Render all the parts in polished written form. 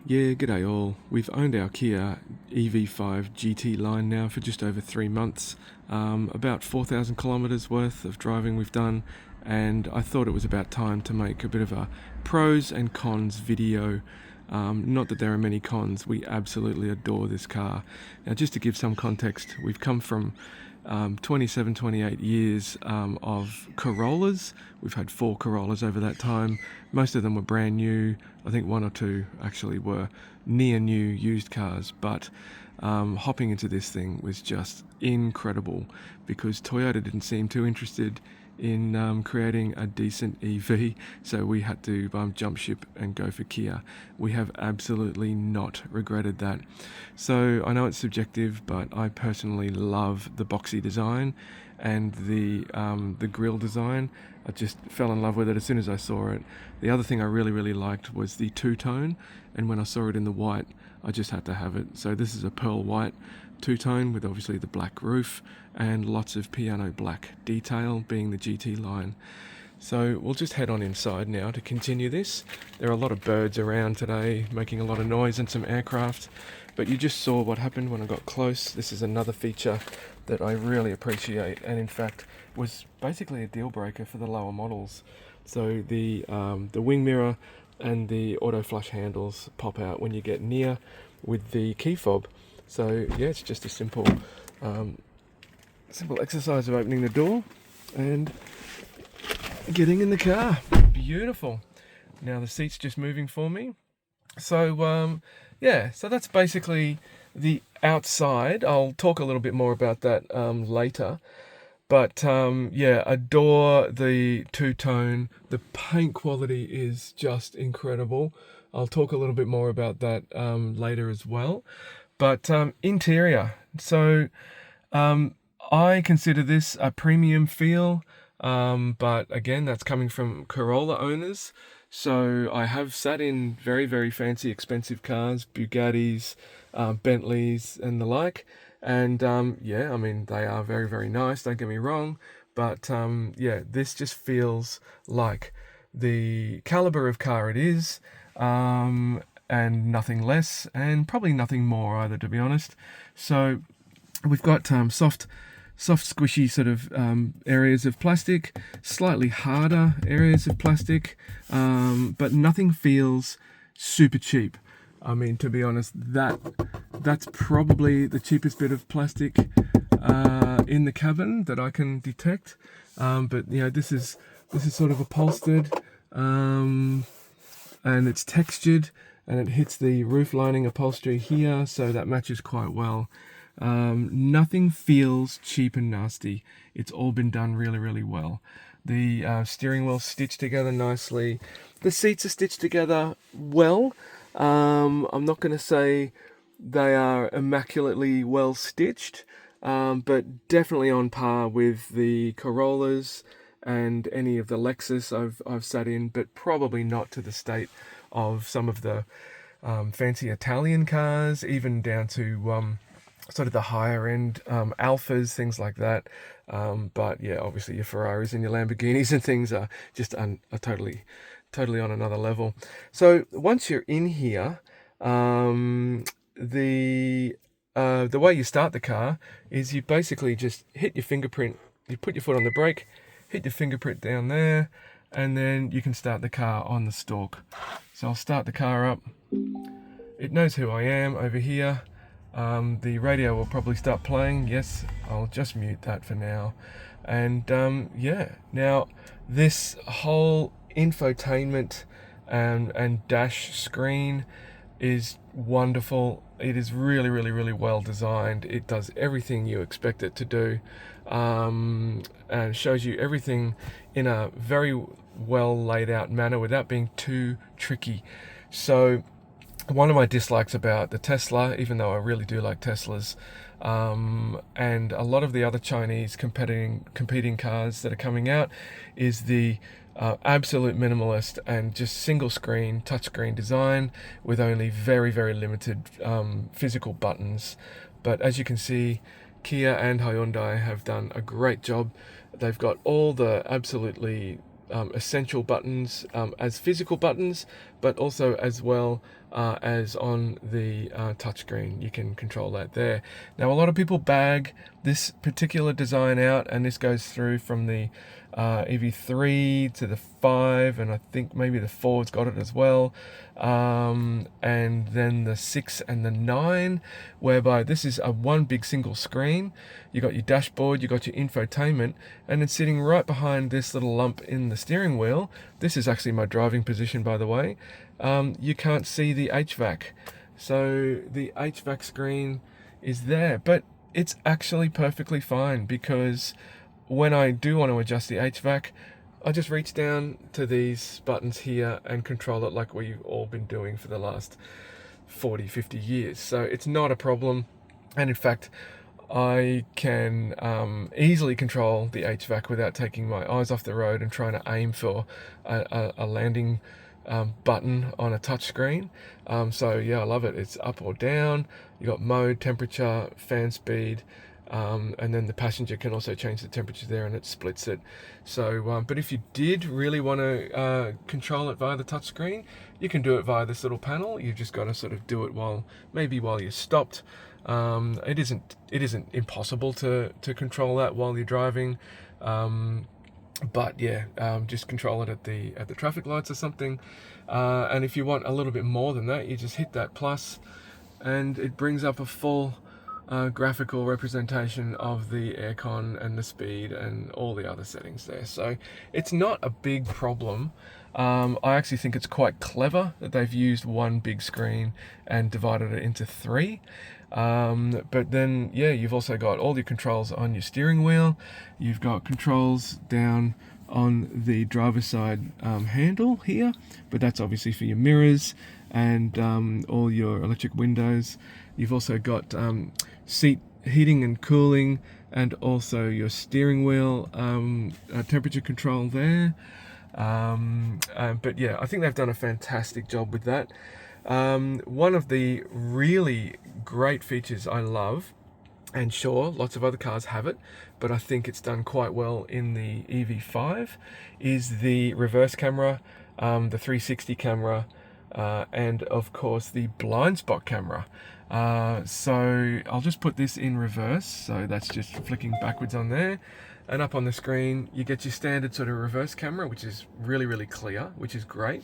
Yeah, g'day all. We've owned our Kia EV5 GT-Line now for just over 3 months. About 4,000 kilometres worth of driving we've done, and I thought it was about time to make a bit of a pros and cons video. Not that there are many cons, we absolutely adore this car. Now, just to give some context, we've come from 27, 28 years of Corollas. We've had 4 Corollas over that time. Most of them were brand new. I think 1 or 2 actually were near new used cars, but hopping into this thing was just incredible because Toyota didn't seem too interested in creating a decent EV, so we had to jump ship and go for Kia. We have absolutely not regretted that. So I know it's subjective, but I personally love the boxy design and the grille design. I just fell in love with it as soon as I saw it. The other thing I really liked was the two-tone, and when I saw it in the white, I just had to have it. So this is a pearl white two-tone with obviously the black roof and lots of piano black detail, being the GT line. So we'll just head on inside now to continue this. There are a lot of birds around today making a lot of noise and some aircraft, but you just saw what happened when I got close. This is another feature that I really appreciate, and in fact was basically a deal breaker for the lower models. So the wing mirror and the auto flush handles pop out when you get near with the key fob. So yeah, it's just a simple exercise of opening the door and getting in the car. Beautiful. Now the seat's just moving for me. So yeah, so that's basically the outside. I'll talk a little bit more about that later. But yeah, adore the two-tone. The paint quality is just incredible. I'll talk a little bit more about that later as well. But interior. So I consider this a premium feel, but again, that's coming from Corolla owners. So I have sat in very fancy, expensive cars, Bugattis, Bentleys, and the like. And yeah, I mean, they are very nice, don't get me wrong. But yeah, this just feels like the caliber of car it is, and nothing less, and probably nothing more either, to be honest. So we've got soft squishy sort of areas of plastic, slightly harder areas of plastic, but nothing feels super cheap. I mean, to be honest, that's probably the cheapest bit of plastic in the cabin that I can detect. But you know, this is sort of upholstered, and it's textured, and it hits the roof lining upholstery here, so that matches quite well. Nothing feels cheap and nasty. It's all been done really well. The steering wheel's stitched together nicely. The seats are stitched together well. I'm not going to say they are immaculately well stitched, but definitely on par with the Corollas and any of the Lexus I've sat in, but probably not to the state of some of the fancy Italian cars, even down to sort of the higher end Alphas, things like that. But yeah, obviously your Ferraris and your Lamborghinis and things are just are totally on another level. So once you're in here, the way you start the car is you basically just hit your fingerprint. You put your foot on the brake, hit your fingerprint down there, and then you can start the car on the stalk. So I'll start the car up. It knows who I am over here. The radio will probably start playing. Yes, I'll just mute that for now. And yeah, now this whole infotainment and dash screen is wonderful. It is really well designed. It does everything you expect it to do, and shows you everything in a very well laid out manner without being too tricky. So one of my dislikes about the Tesla, even though I really do like Teslas, and a lot of the other Chinese competing cars that are coming out, is the absolute minimalist and just single screen touchscreen design with only very limited physical buttons. But as you can see, Kia and Hyundai have done a great job. They've got all the absolutely essential buttons as physical buttons, but also as well as on the touchscreen. You can control that there. Now, a lot of people bag this particular design out, and this goes through from the EV3 to the 5, and I think maybe the 4's got it as well, and then the 6 and the 9, whereby this is a one big single screen. You got your dashboard, you got your infotainment, and then sitting right behind this little lump in the steering wheel, this is actually my driving position, by the way, you can't see the HVAC. So the HVAC screen is there, but it's actually perfectly fine, because when I do want to adjust the HVAC, I just reach down to these buttons here and control it like we've all been doing for the last 40, 50 years. So it's not a problem. And in fact, I can easily control the HVAC without taking my eyes off the road and trying to aim for a landing button on a touch screen. So yeah, I love it. It's up or down. You got mode, temperature, fan speed, and then the passenger can also change the temperature there, and it splits it. So but if you did really want to control it via the touch screen, you can do it via this little panel. You've just got to sort of do it while you're stopped. It isn't impossible to control that while you're driving, but yeah, just control it at the traffic lights or something. And if you want a little bit more than that, you just hit that plus, and it brings up a full graphical representation of the aircon and the speed and all the other settings there. So it's not a big problem. I actually think it's quite clever that they've used one big screen and divided it into 3. But then, yeah, you've also got all your controls on your steering wheel. You've got controls down on the driver's side handle here, but that's obviously for your mirrors and all your electric windows. You've also got seat heating and cooling, and also your steering wheel temperature control there. But yeah, I think they've done a fantastic job with that. One of the really great features I love, and sure, lots of other cars have it, but I think it's done quite well in the EV5, is the reverse camera, the 360 camera, and of course the blind spot camera. So I'll just put this in reverse, so that's just flicking backwards on there, and up on the screen you get your standard sort of reverse camera, which is really, really clear, which is great.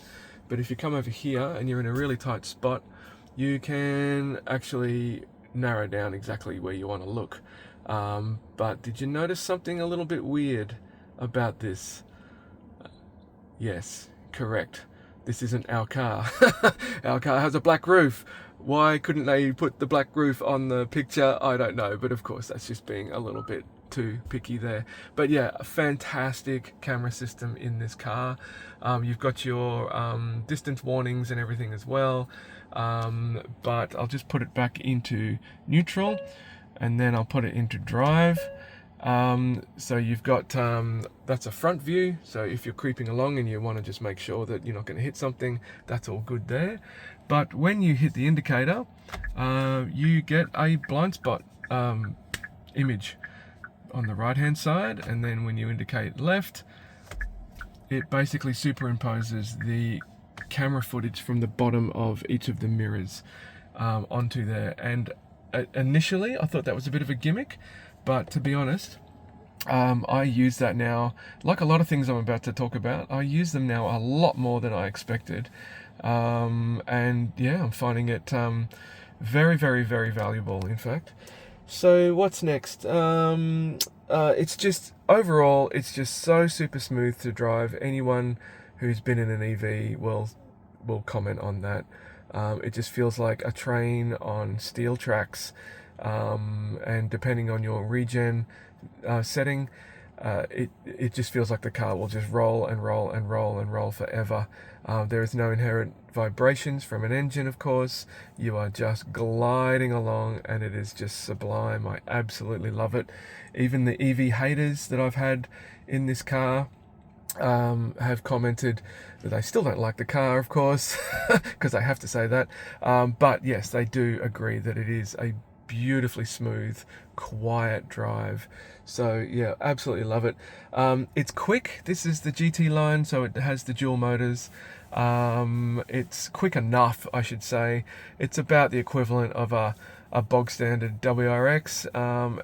But if you come over here and you're in a really tight spot, you can actually narrow down exactly where you want to look. But did you notice something a little bit weird about this? Yes, correct. This isn't our car. Our car has a black roof. Why couldn't they put the black roof on the picture? I don't know, but of course that's just being a little bit too picky there. But yeah, a fantastic camera system in this car. You've got your distance warnings and everything as well, but I'll just put it back into neutral, and then I'll put it into drive. So you've got that's a front view, so if you're creeping along and you want to just make sure that you're not going to hit something, that's all good there. But when you hit the indicator, you get a blind spot image on the right hand side, and then when you indicate left, it basically superimposes the camera footage from the bottom of each of the mirrors onto there. And initially I thought that was a bit of a gimmick, but to be honest, I use that now, like a lot of things I'm about to talk about, I use them now a lot more than I expected. And yeah, I'm finding it very, very, very valuable, in fact. So what's next? It's just, overall, it's just so super smooth to drive. Anyone who's been in an EV will comment on that. It just feels like a train on steel tracks, and depending on your regen setting, it just feels like the car will just roll and roll and roll and roll forever. There is no inherent vibrations from an engine, of course. You are just gliding along, and it is just sublime. I absolutely love it. Even the EV haters that I've had in this car have commented that they still don't like the car, of course, because I have to say that. But yes, they do agree that it is a beautifully smooth, quiet drive. So yeah, absolutely love it. It's quick. This is the GT-Line, so it has the dual motors. It's quick enough, I should say. It's about the equivalent of a bog standard WRX,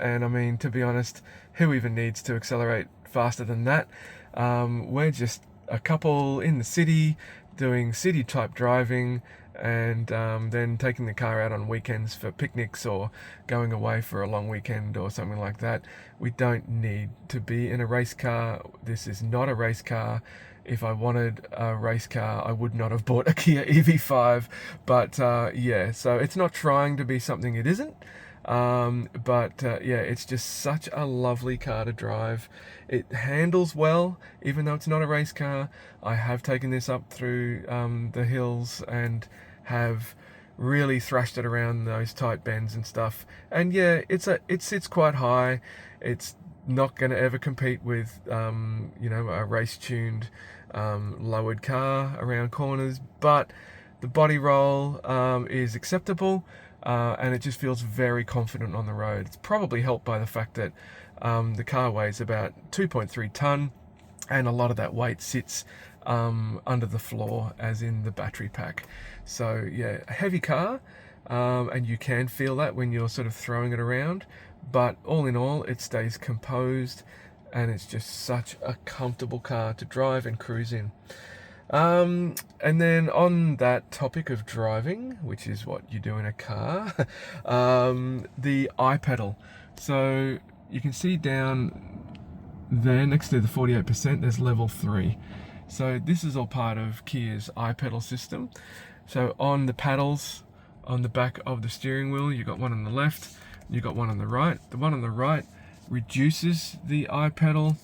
and I mean, to be honest, who even needs to accelerate faster than that? We're just a couple in the city doing city type driving, and then taking the car out on weekends for picnics or going away for a long weekend or something like that. We don't need to be in a race car. This is not a race car. If I wanted a race car, I would not have bought a Kia EV5, but yeah, so it's not trying to be something it isn't. But yeah, it's just such a lovely car to drive. It handles well, even though it's not a race car. I have taken this up through the hills and have really thrashed it around those tight bends and stuff. And yeah, it sits quite high. It's not going to ever compete with you know, a race tuned lowered car around corners, but the body roll is acceptable. And it just feels very confident on the road. It's probably helped by the fact that the car weighs about 2.3 tonne, and a lot of that weight sits under the floor, as in the battery pack. So yeah, a heavy car, and you can feel that when you're sort of throwing it around, but all in all, it stays composed, and it's just such a comfortable car to drive and cruise in. And then on that topic of driving, which is what you do in a car, the iPedal. So you can see down there next to the 48%, there's level 3. So this is all part of Kia's iPedal system. So on the paddles on the back of the steering wheel, you got one on the left, you got one on the right. The one on the right reduces the iPedal.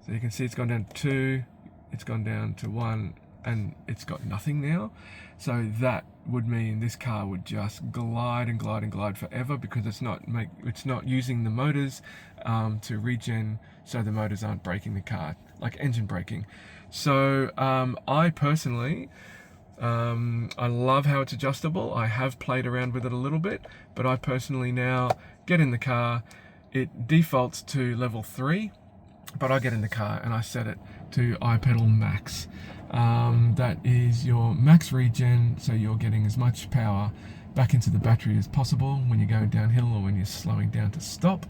So you can see it's gone down to 2. It's gone down to 1, and it's got nothing now. So that would mean this car would just glide and glide and glide forever, because it's not using the motors to regen, so the motors aren't braking the car, like engine braking. So I personally, I love how it's adjustable. I have played around with it a little bit, but I personally now get in the car, it defaults to level 3, but I get in the car and I set it to iPedal Max. That is your max regen, so you're getting as much power back into the battery as possible when you're going downhill or when you're slowing down to stop.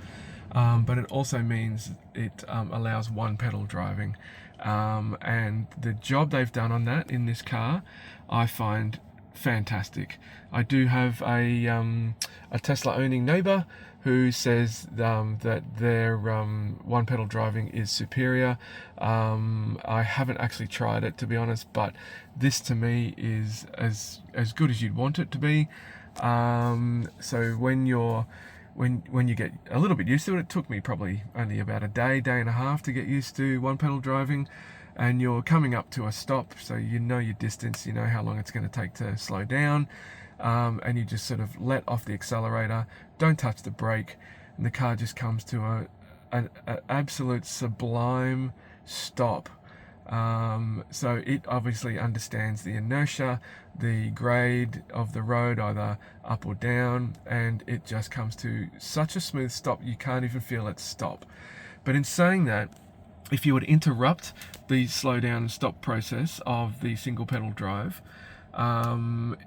But it also means it allows one pedal driving. And the job they've done on that in this car, I find fantastic. I do have a Tesla owning neighbor who says that their one pedal driving is superior. I haven't actually tried it, to be honest, but this to me is as good as you'd want it to be. So when you get a little bit used to it, it took me probably only about a day and a half to get used to one pedal driving, and you're coming up to a stop, so you know your distance, you know how long it's going to take to slow down, and you just sort of let off the accelerator, don't touch the brake, and the car just comes to an absolute sublime stop. So it obviously understands the inertia, the grade of the road, either up or down, and it just comes to such a smooth stop you can't even feel it stop. But in saying that, if you would interrupt the slow down and stop process of the single pedal drive,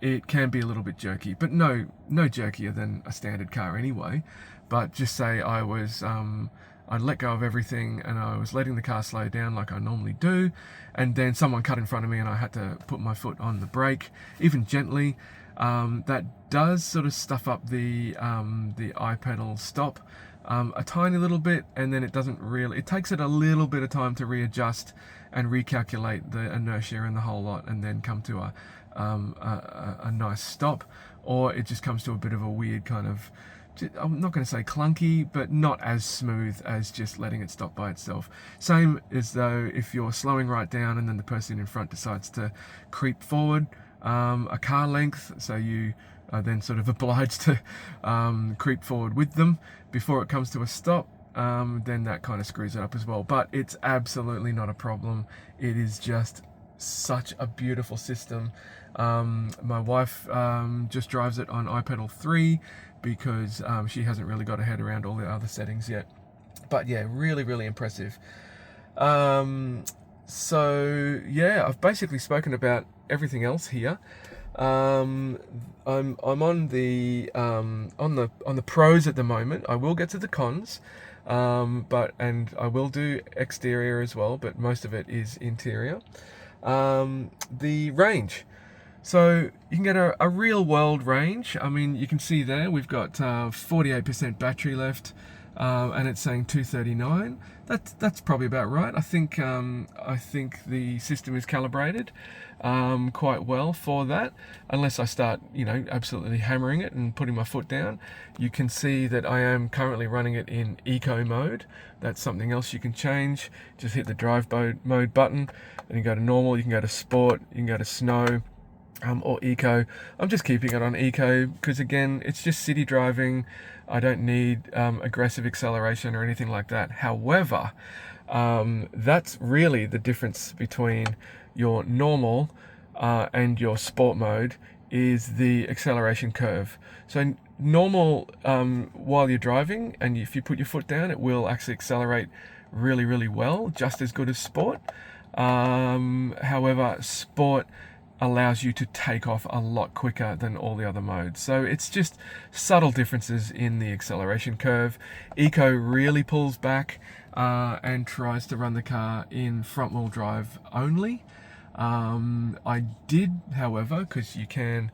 it can be a little bit jerky, but no jerkier than a standard car anyway. But just say I'd let go of everything and I was letting the car slow down like I normally do, and then someone cut in front of me and I had to put my foot on the brake, even gently. That does sort of stuff up the iPedal stop a tiny little bit, and then it takes it a little bit of time to readjust and recalculate the inertia and the whole lot, and then come to a nice stop, or it just comes to a bit of a weird kind of, I'm not going to say clunky, but not as smooth as just letting it stop by itself. Same as though if you're slowing right down and then the person in front decides to creep forward a car length, so you are then sort of obliged to creep forward with them before it comes to a stop, then that kind of screws it up as well. But it's absolutely not a problem. It is just such a beautiful system. My wife just drives it on iPedal 3 because she hasn't really got her head around all the other settings yet. But yeah, really, really impressive. So yeah, I've basically spoken about everything else here. I'm on the pros at the moment. I will get to the cons, and I will do exterior as well, but most of it is interior. The range. So you can get a real world range. I mean, you can see there we've got 48% battery left, and it's saying 239. That's probably about right. I think the system is calibrated quite well for that. Unless I start, absolutely hammering it and putting my foot down. You can see that I am currently running it in eco mode. That's something else you can change. Just hit the drive mode button, and you go to normal. You can go to sport. You can go to snow. Or eco. I'm just keeping it on eco because, again, it's just city driving. I don't need aggressive acceleration or anything like that. However, that's really the difference between your normal and your sport mode is the acceleration curve. So normal, while you're driving, and if you put your foot down, it will actually accelerate really, really well, just as good as sport. However, sport allows you to take off a lot quicker than all the other modes. So it's just subtle differences in the acceleration curve. Eco really pulls back and tries to run the car in front wheel drive only. I did, however, because you can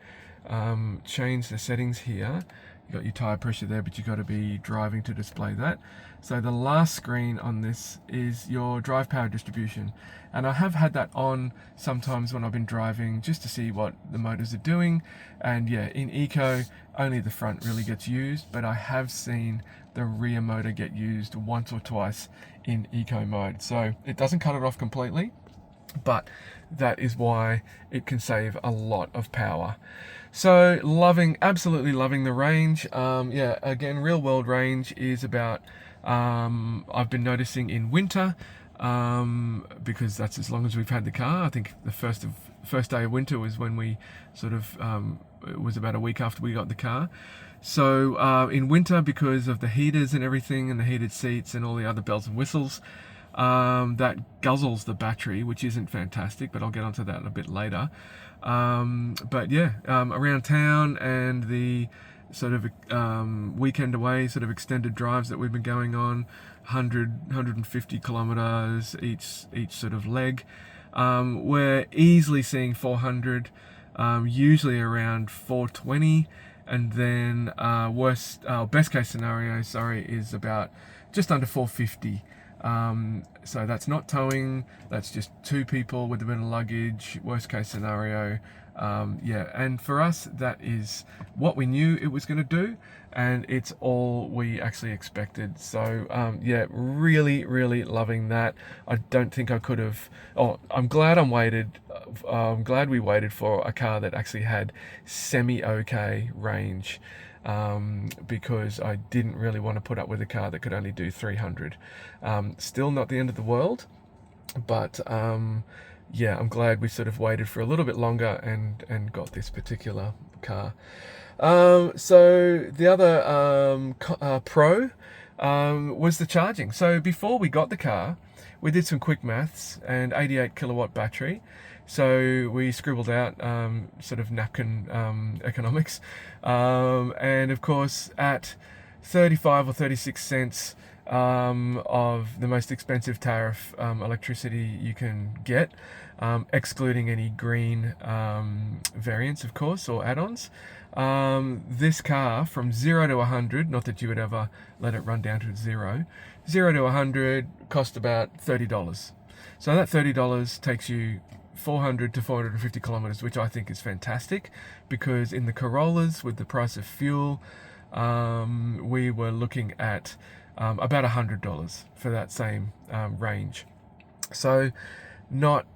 change the settings here. You got your tire pressure there, but you got to be driving to display that. So the last screen on this is your drive power distribution, and I have had that on sometimes when I've been driving just to see what the motors are doing. And yeah, in eco only the front really gets used, but I have seen the rear motor get used once or twice in eco mode. So it doesn't cut it off completely, but that is why it can save a lot of power. So absolutely loving the range. Yeah, again, real world range is about, I've been noticing in winter, because that's as long as we've had the car. I think the first day of winter was when we sort of, it was about a week after we got the car. So in winter, because of the heaters and everything, and the heated seats and all the other bells and whistles, that guzzles the battery, which isn't fantastic, but I'll get onto that a bit later. But yeah, around town and the sort of weekend away sort of extended drives that we've been going on, 150 kilometers each sort of leg, we're easily seeing 400, usually around 420, and then best case scenario, is about just under 450. So that's not towing, that's just two people with a bit of luggage, worst case scenario. Yeah, and for us, that is what we knew it was going to do, and it's all we actually expected. So yeah, really, really loving that. I don't think I could have, I'm glad I'm glad we waited for a car that actually had semi-okay range. Because I didn't really want to put up with a car that could only do 300. Still not the end of the world, but yeah, I'm glad we sort of waited for a little bit longer and got this particular car. So the other pro was the charging. So before we got the car, we did some quick maths, and 88 kilowatt battery. So we scribbled out sort of napkin economics, and of course at 35 or 36 cents of the most expensive tariff electricity you can get, excluding any green variants, of course, or add-ons. This car, from 0 to 100, not that you would ever let it run down to 0 to 100, cost about $30. So that $30 takes you 400 to 450 kilometers, which I think is fantastic, because in the Corollas, with the price of fuel, we were looking at about $100 for that same range. So not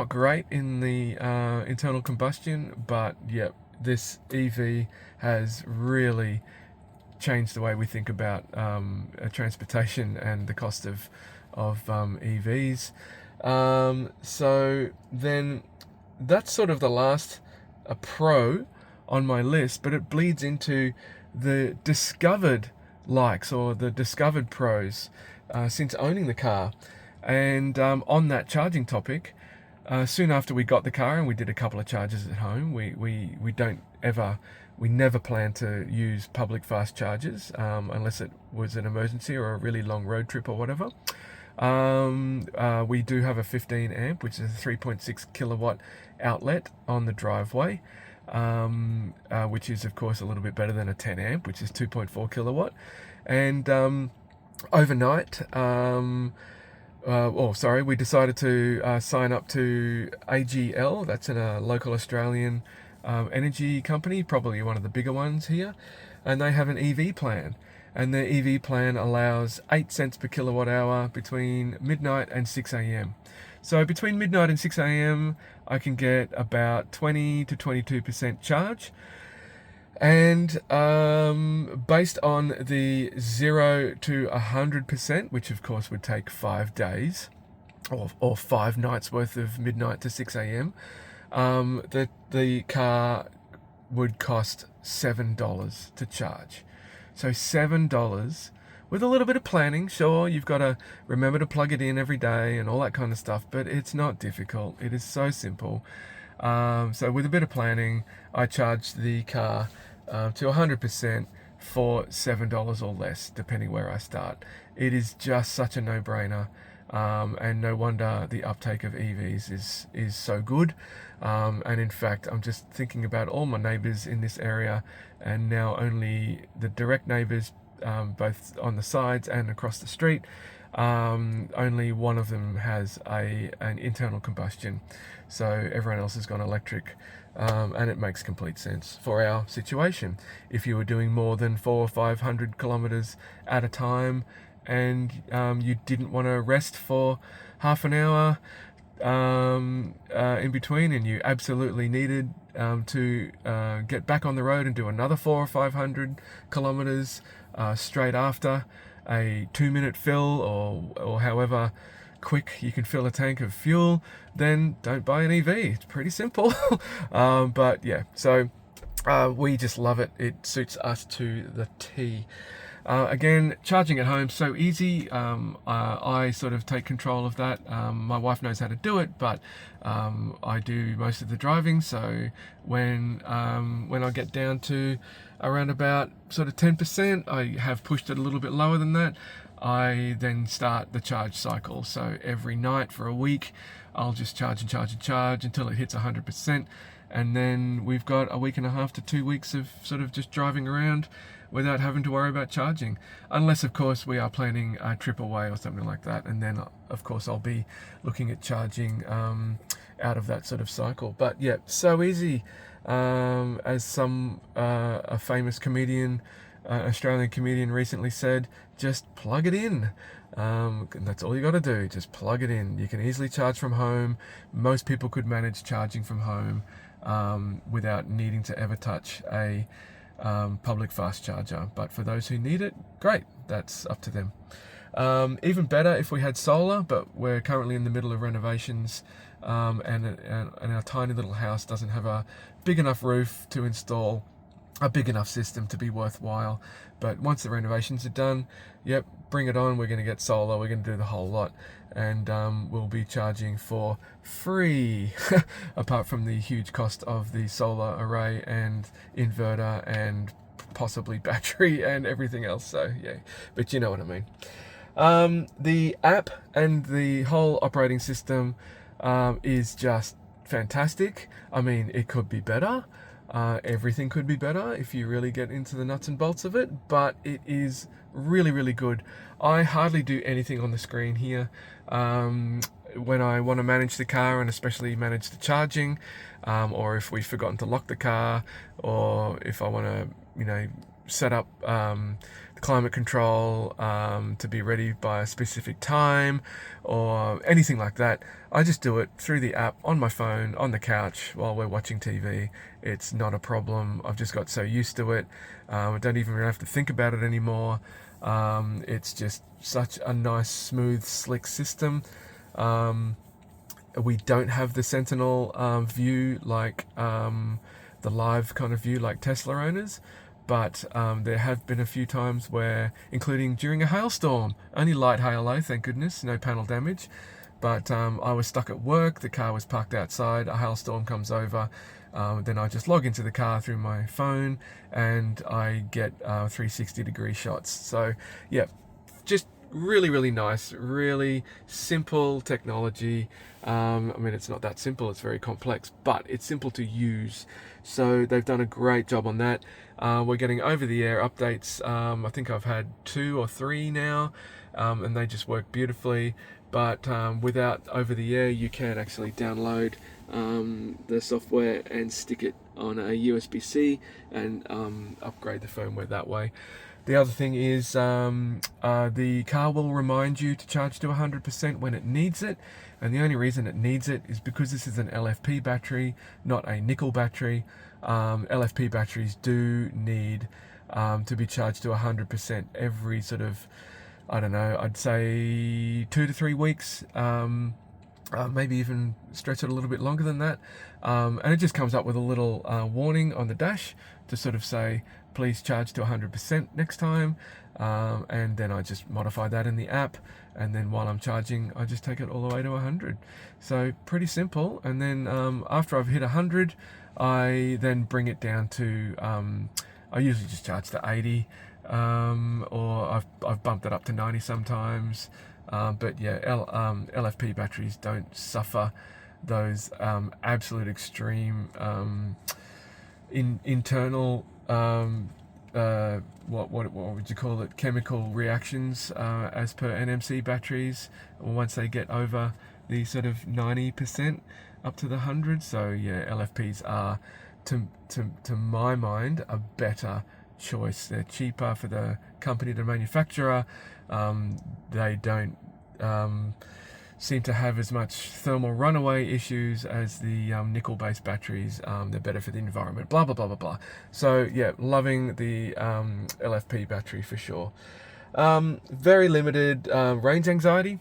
great in the internal combustion, but yeah, this EV has really changed the way we think about transportation and the cost of EVs. So then that's sort of the last pro on my list, but it bleeds into the discovered likes or the discovered pros since owning the car. And on that charging topic, soon after we got the car and we did a couple of charges at home, we never plan to use public fast chargers unless it was an emergency or a really long road trip or whatever. We do have a 15 amp, which is a 3.6 kilowatt outlet on the driveway, which is of course a little bit better than a 10 amp, which is 2.4 kilowatt. And overnight, we decided to sign up to AGL. That's a local Australian energy company, probably one of the bigger ones here, and they have an EV plan. And their EV plan allows 8 cents per kilowatt hour between midnight and 6 a.m. So between midnight and 6 a.m. I can get about 20 to 22% charge. And based on the 0 to 100%, which of course would take 5 days or 5 nights worth of midnight to 6 a.m., the car would cost $7 to charge. So $7 with a little bit of planning. Sure, you've got to remember to plug it in every day and all that kind of stuff, but it's not difficult. It is so simple. So with a bit of planning, I charged the car to 100% for $7 or less, depending where I start. It is just such a no-brainer. And no wonder the uptake of EVs is so good. And in fact, I'm just thinking about all my neighbours in this area, and now only the direct neighbours, both on the sides and across the street. Only one of them has an internal combustion, so everyone else has gone electric. And it makes complete sense for our situation. If you were doing more than 400 or 500 kilometers at a time, and you didn't want to rest for half an hour in between, and you absolutely needed to get back on the road and do another 400 or 500 kilometers straight after a 2-minute fill, or however quick you can fill a tank of fuel, then don't buy an EV. It's pretty simple. But yeah, so we just love it. It suits us to the T. Again, charging at home, so easy. I sort of take control of that. My wife knows how to do it, but I do most of the driving. So when I get down to around about sort of 10%, I have pushed it a little bit lower than that. I then start the charge cycle. So every night for a week, I'll just charge and charge and charge until it hits 100%. And then we've got a week and a half to 2 weeks of sort of just driving around without having to worry about charging. Unless, of course, we are planning a trip away or something like that. And then, of course, I'll be looking at charging out of that sort of cycle. But yeah, so easy. As a famous comedian, Australian comedian recently said, just plug it in. And that's all you got to do, just plug it in. You can easily charge from home. Most people could manage charging from home without needing to ever touch a public fast charger. But for those who need it, great, that's up to them. Even better if we had solar, but we're currently in the middle of renovations, and our tiny little house doesn't have a big enough roof to install a big enough system to be worthwhile. But once the renovations are done, yep, bring it on. We're going to get solar. We're going to do the whole lot, and we'll be charging for free apart from the huge cost of the solar array and inverter and possibly battery and everything else. So yeah, but you know what I mean. The app and the whole operating system is just fantastic. I mean, it could be better. Everything could be better if you really get into the nuts and bolts of it, but it is really, really good. I hardly do anything on the screen here. When I want to manage the car, and especially manage the charging, or if we've forgotten to lock the car, or if I want to, set up climate control to be ready by a specific time, or anything like that, I just do it through the app on my phone, on the couch while we're watching TV. It's not a problem. I've just got so used to it. I don't even have to think about it anymore. It's just such a nice, smooth, slick system. We don't have the Sentinel view like the live kind of view like Tesla owners, but there have been a few times where, including during a hailstorm, only light hail though, thank goodness, no panel damage. But I was stuck at work, the car was parked outside, a hailstorm comes over, then I just log into the car through my phone and I get 360-degree shots. So yeah, just really nice, really simple technology. I mean, it's not that simple, it's very complex, but it's simple to use. So they've done a great job on that. We're getting over-the-air updates. I think I've had 2 or 3 now, and they just work beautifully. But without over-the-air, you can actually download the software and stick it on a USB-C and upgrade the firmware that way. The other thing is the car will remind you to charge to 100% when it needs it, and the only reason it needs it is because this is an LFP battery, not a nickel battery. LFP batteries do need to be charged to 100% every sort of, I don't know, I'd say 2 to 3 weeks, maybe even stretch it a little bit longer than that. And it just comes up with a little warning on the dash to sort of say, please charge to 100% next time. And then I just modify that in the app. And then while I'm charging, I just take it all the way to 100. So pretty simple. And then after I've hit 100, I then bring it down to, I usually just charge to 80. Or I've bumped it up to 90 sometimes, but yeah, LFP batteries don't suffer those absolute extreme internal what would you call it, chemical reactions as per NMC batteries once they get over the sort of 90% up to the 100. So yeah, LFPs are to my mind a better choice. They're cheaper for the company to manufacturer. They don't seem to have as much thermal runaway issues as the nickel-based batteries. They're better for the environment, blah blah blah blah blah. So yeah, loving the LFP battery for sure. Very limited range anxiety.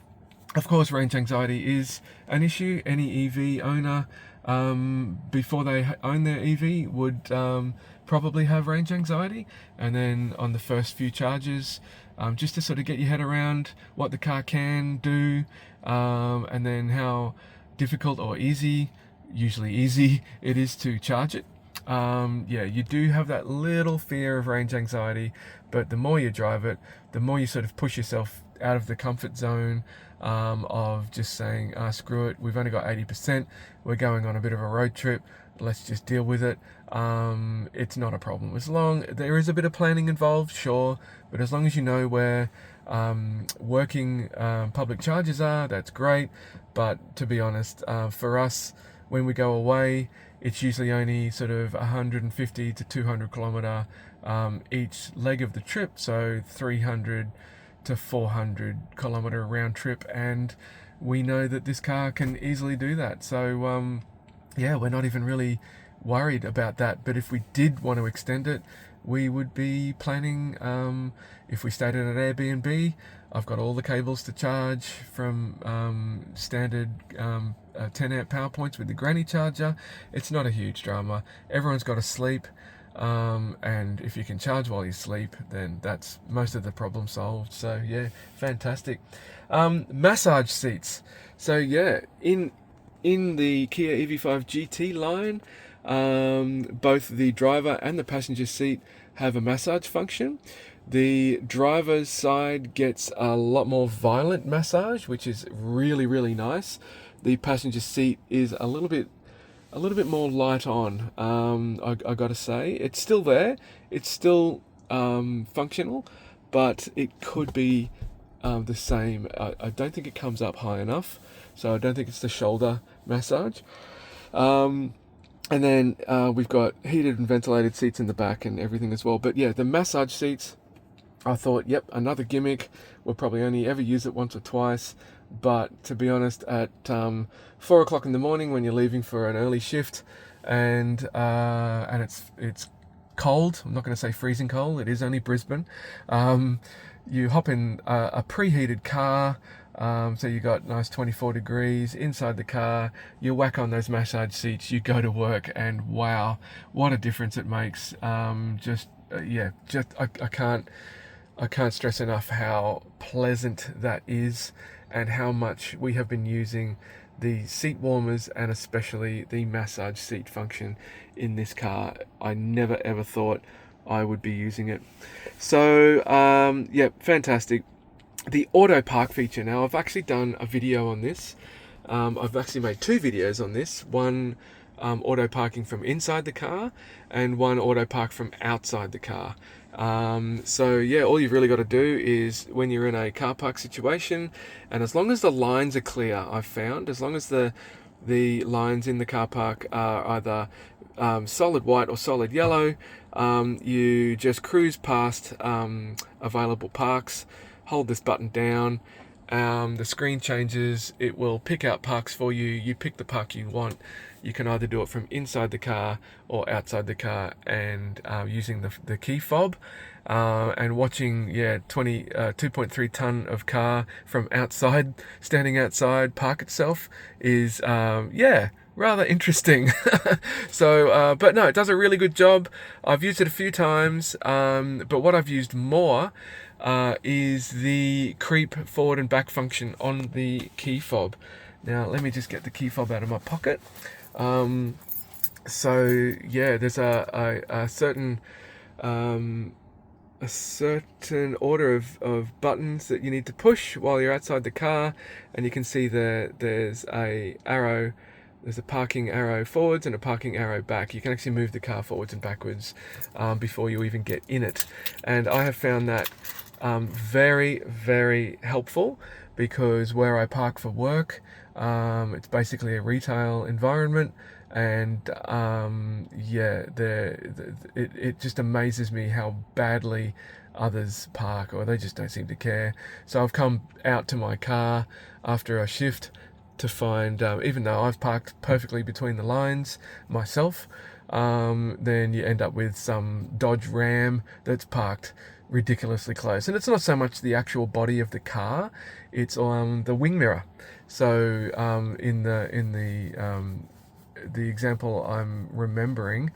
Of course, range anxiety is an issue. Any EV owner before they own their EV would probably have range anxiety, and then on the first few charges, just to sort of get your head around what the car can do, and then how difficult or easy, usually easy, it is to charge it. Yeah, you do have that little fear of range anxiety, but the more you drive it, the more you sort of push yourself out of the comfort zone of just saying, screw it, we've only got 80%, we're going on a bit of a road trip, let's just deal with it. It's not a problem. As long, there is a bit of planning involved, sure, but as long as you know where working public charges are, that's great. But to be honest, for us, when we go away, it's usually only sort of 150 to 200 kilometer each leg of the trip, so 300 to 400 kilometer round trip, and we know that this car can easily do that. So yeah, we're not even really worried about that. But if we did want to extend it, we would be planning, if we stayed at an Airbnb, I've got all the cables to charge from standard 10 amp power points with the granny charger. It's not a huge drama. Everyone's got to sleep, and if you can charge while you sleep, then that's most of the problem solved. So yeah, fantastic. Massage seats. So yeah, in the Kia EV5 GT-Line, both the driver and the passenger seat have a massage function. The driver's side gets a lot more violent massage, which is really nice. The passenger seat is a little bit more light on. I gotta say, it's still there, it's still functional, but it could be the same. I don't think it comes up high enough, so I don't think it's the shoulder massage. And then we've got heated and ventilated seats in the back and everything as well. But yeah, the massage seats, I thought, yep, another gimmick. We'll probably only ever use it once or twice. But to be honest, at 4 o'clock in the morning when you're leaving for an early shift, and it's cold. I'm not going to say freezing cold. It is only Brisbane. You hop in a preheated car. So you got nice 24 degrees inside the car, you whack on those massage seats, you go to work, and wow, what a difference it makes. I can't stress enough how pleasant that is, and how much we have been using the seat warmers and especially the massage seat function in this car. I never ever thought I would be using it. So yeah, fantastic. The auto park feature. Now, I've actually done a video on this. I've actually made 2 videos on this. One auto parking from inside the car, and one auto park from outside the car. So yeah, all you've really got to do is, when you're in a car park situation, and as long as the lines are clear, I've found, as long as the lines in the car park are either solid white or solid yellow, you just cruise past available parks. Hold this button down, the screen changes, it will pick out parks for you. You pick the park you want. You can either do it from inside the car or outside the car, and using the key fob, and watching 2.3 ton of car from outside, standing outside, park itself is rather interesting. So but no, it does a really good job. I've used it a few times, but what I've used more is the creep forward and back function on the key fob. Now let me just get the key fob out of my pocket. So yeah, there's a certain order of buttons that you need to push while you're outside the car, and you can see there's a arrow. There's a parking arrow forwards and a parking arrow back. You can actually move the car forwards and backwards before you even get in it. And I have found that very, very helpful, because where I park for work, it's basically a retail environment, and it just amazes me how badly others park, or they just don't seem to care. So I've come out to my car after a shift to find, even though I've parked perfectly between the lines myself, then you end up with some Dodge Ram that's parked ridiculously close. And it's not so much the actual body of the car, it's the wing mirror. So in the example I'm remembering,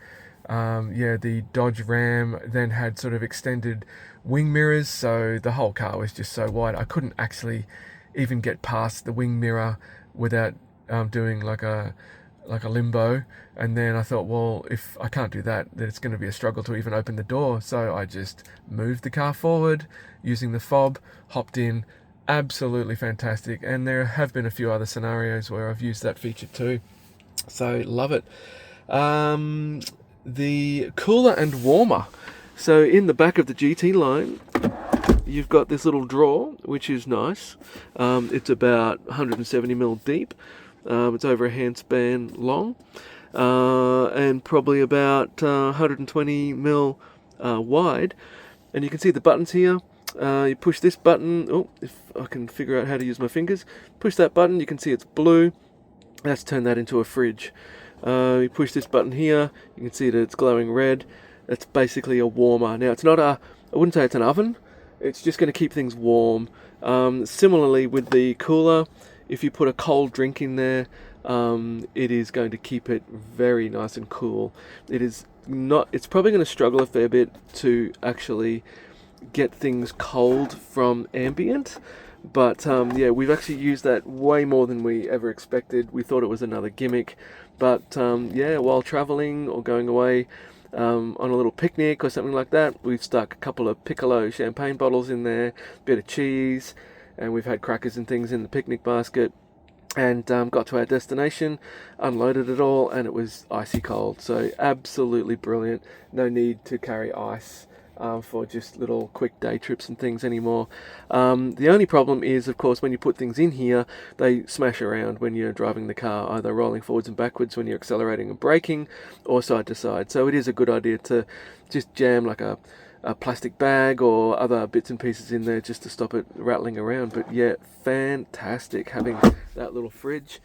the Dodge Ram then had sort of extended wing mirrors, so the whole car was just so wide I couldn't actually even get past the wing mirror without doing like a limbo. And then I thought, well, if I can't do that, then it's going to be a struggle to even open the door. So I just moved the car forward using the fob, hopped in. Absolutely fantastic. And there have been a few other scenarios where I've used that feature too. So love it. The cooler and warmer. So in the back of the GT-Line, you've got this little drawer, which is nice. It's about 170mm deep. It's over a handspan long, and probably about 120mm wide. And you can see the buttons here. You push this button. Oh, if I can figure out how to use my fingers. Push that button. You can see it's blue. Let's turn that into a fridge. You push this button here. You can see that it's glowing red. It's basically a warmer. Now, it's not I wouldn't say it's an oven. It's just going to keep things warm. Similarly with the cooler, if you put a cold drink in there, it is going to keep it very nice and cool. It's probably going to struggle a fair bit to actually get things cold from ambient. But we've actually used that way more than we ever expected. We thought it was another gimmick. But while traveling or going away on a little picnic or something like that, we've stuck a couple of Piccolo champagne bottles in there, a bit of cheese, and we've had crackers and things in the picnic basket, and got to our destination, unloaded it all, and it was icy cold. So absolutely brilliant. No need to carry ice for just little quick day trips and things anymore. The only problem is, of course, when you put things in here, they smash around when you're driving the car, either rolling forwards and backwards when you're accelerating and braking, or side to side. So it is a good idea to just jam like a plastic bag or other bits and pieces in there just to stop it rattling around. But yeah, fantastic having that little fridge.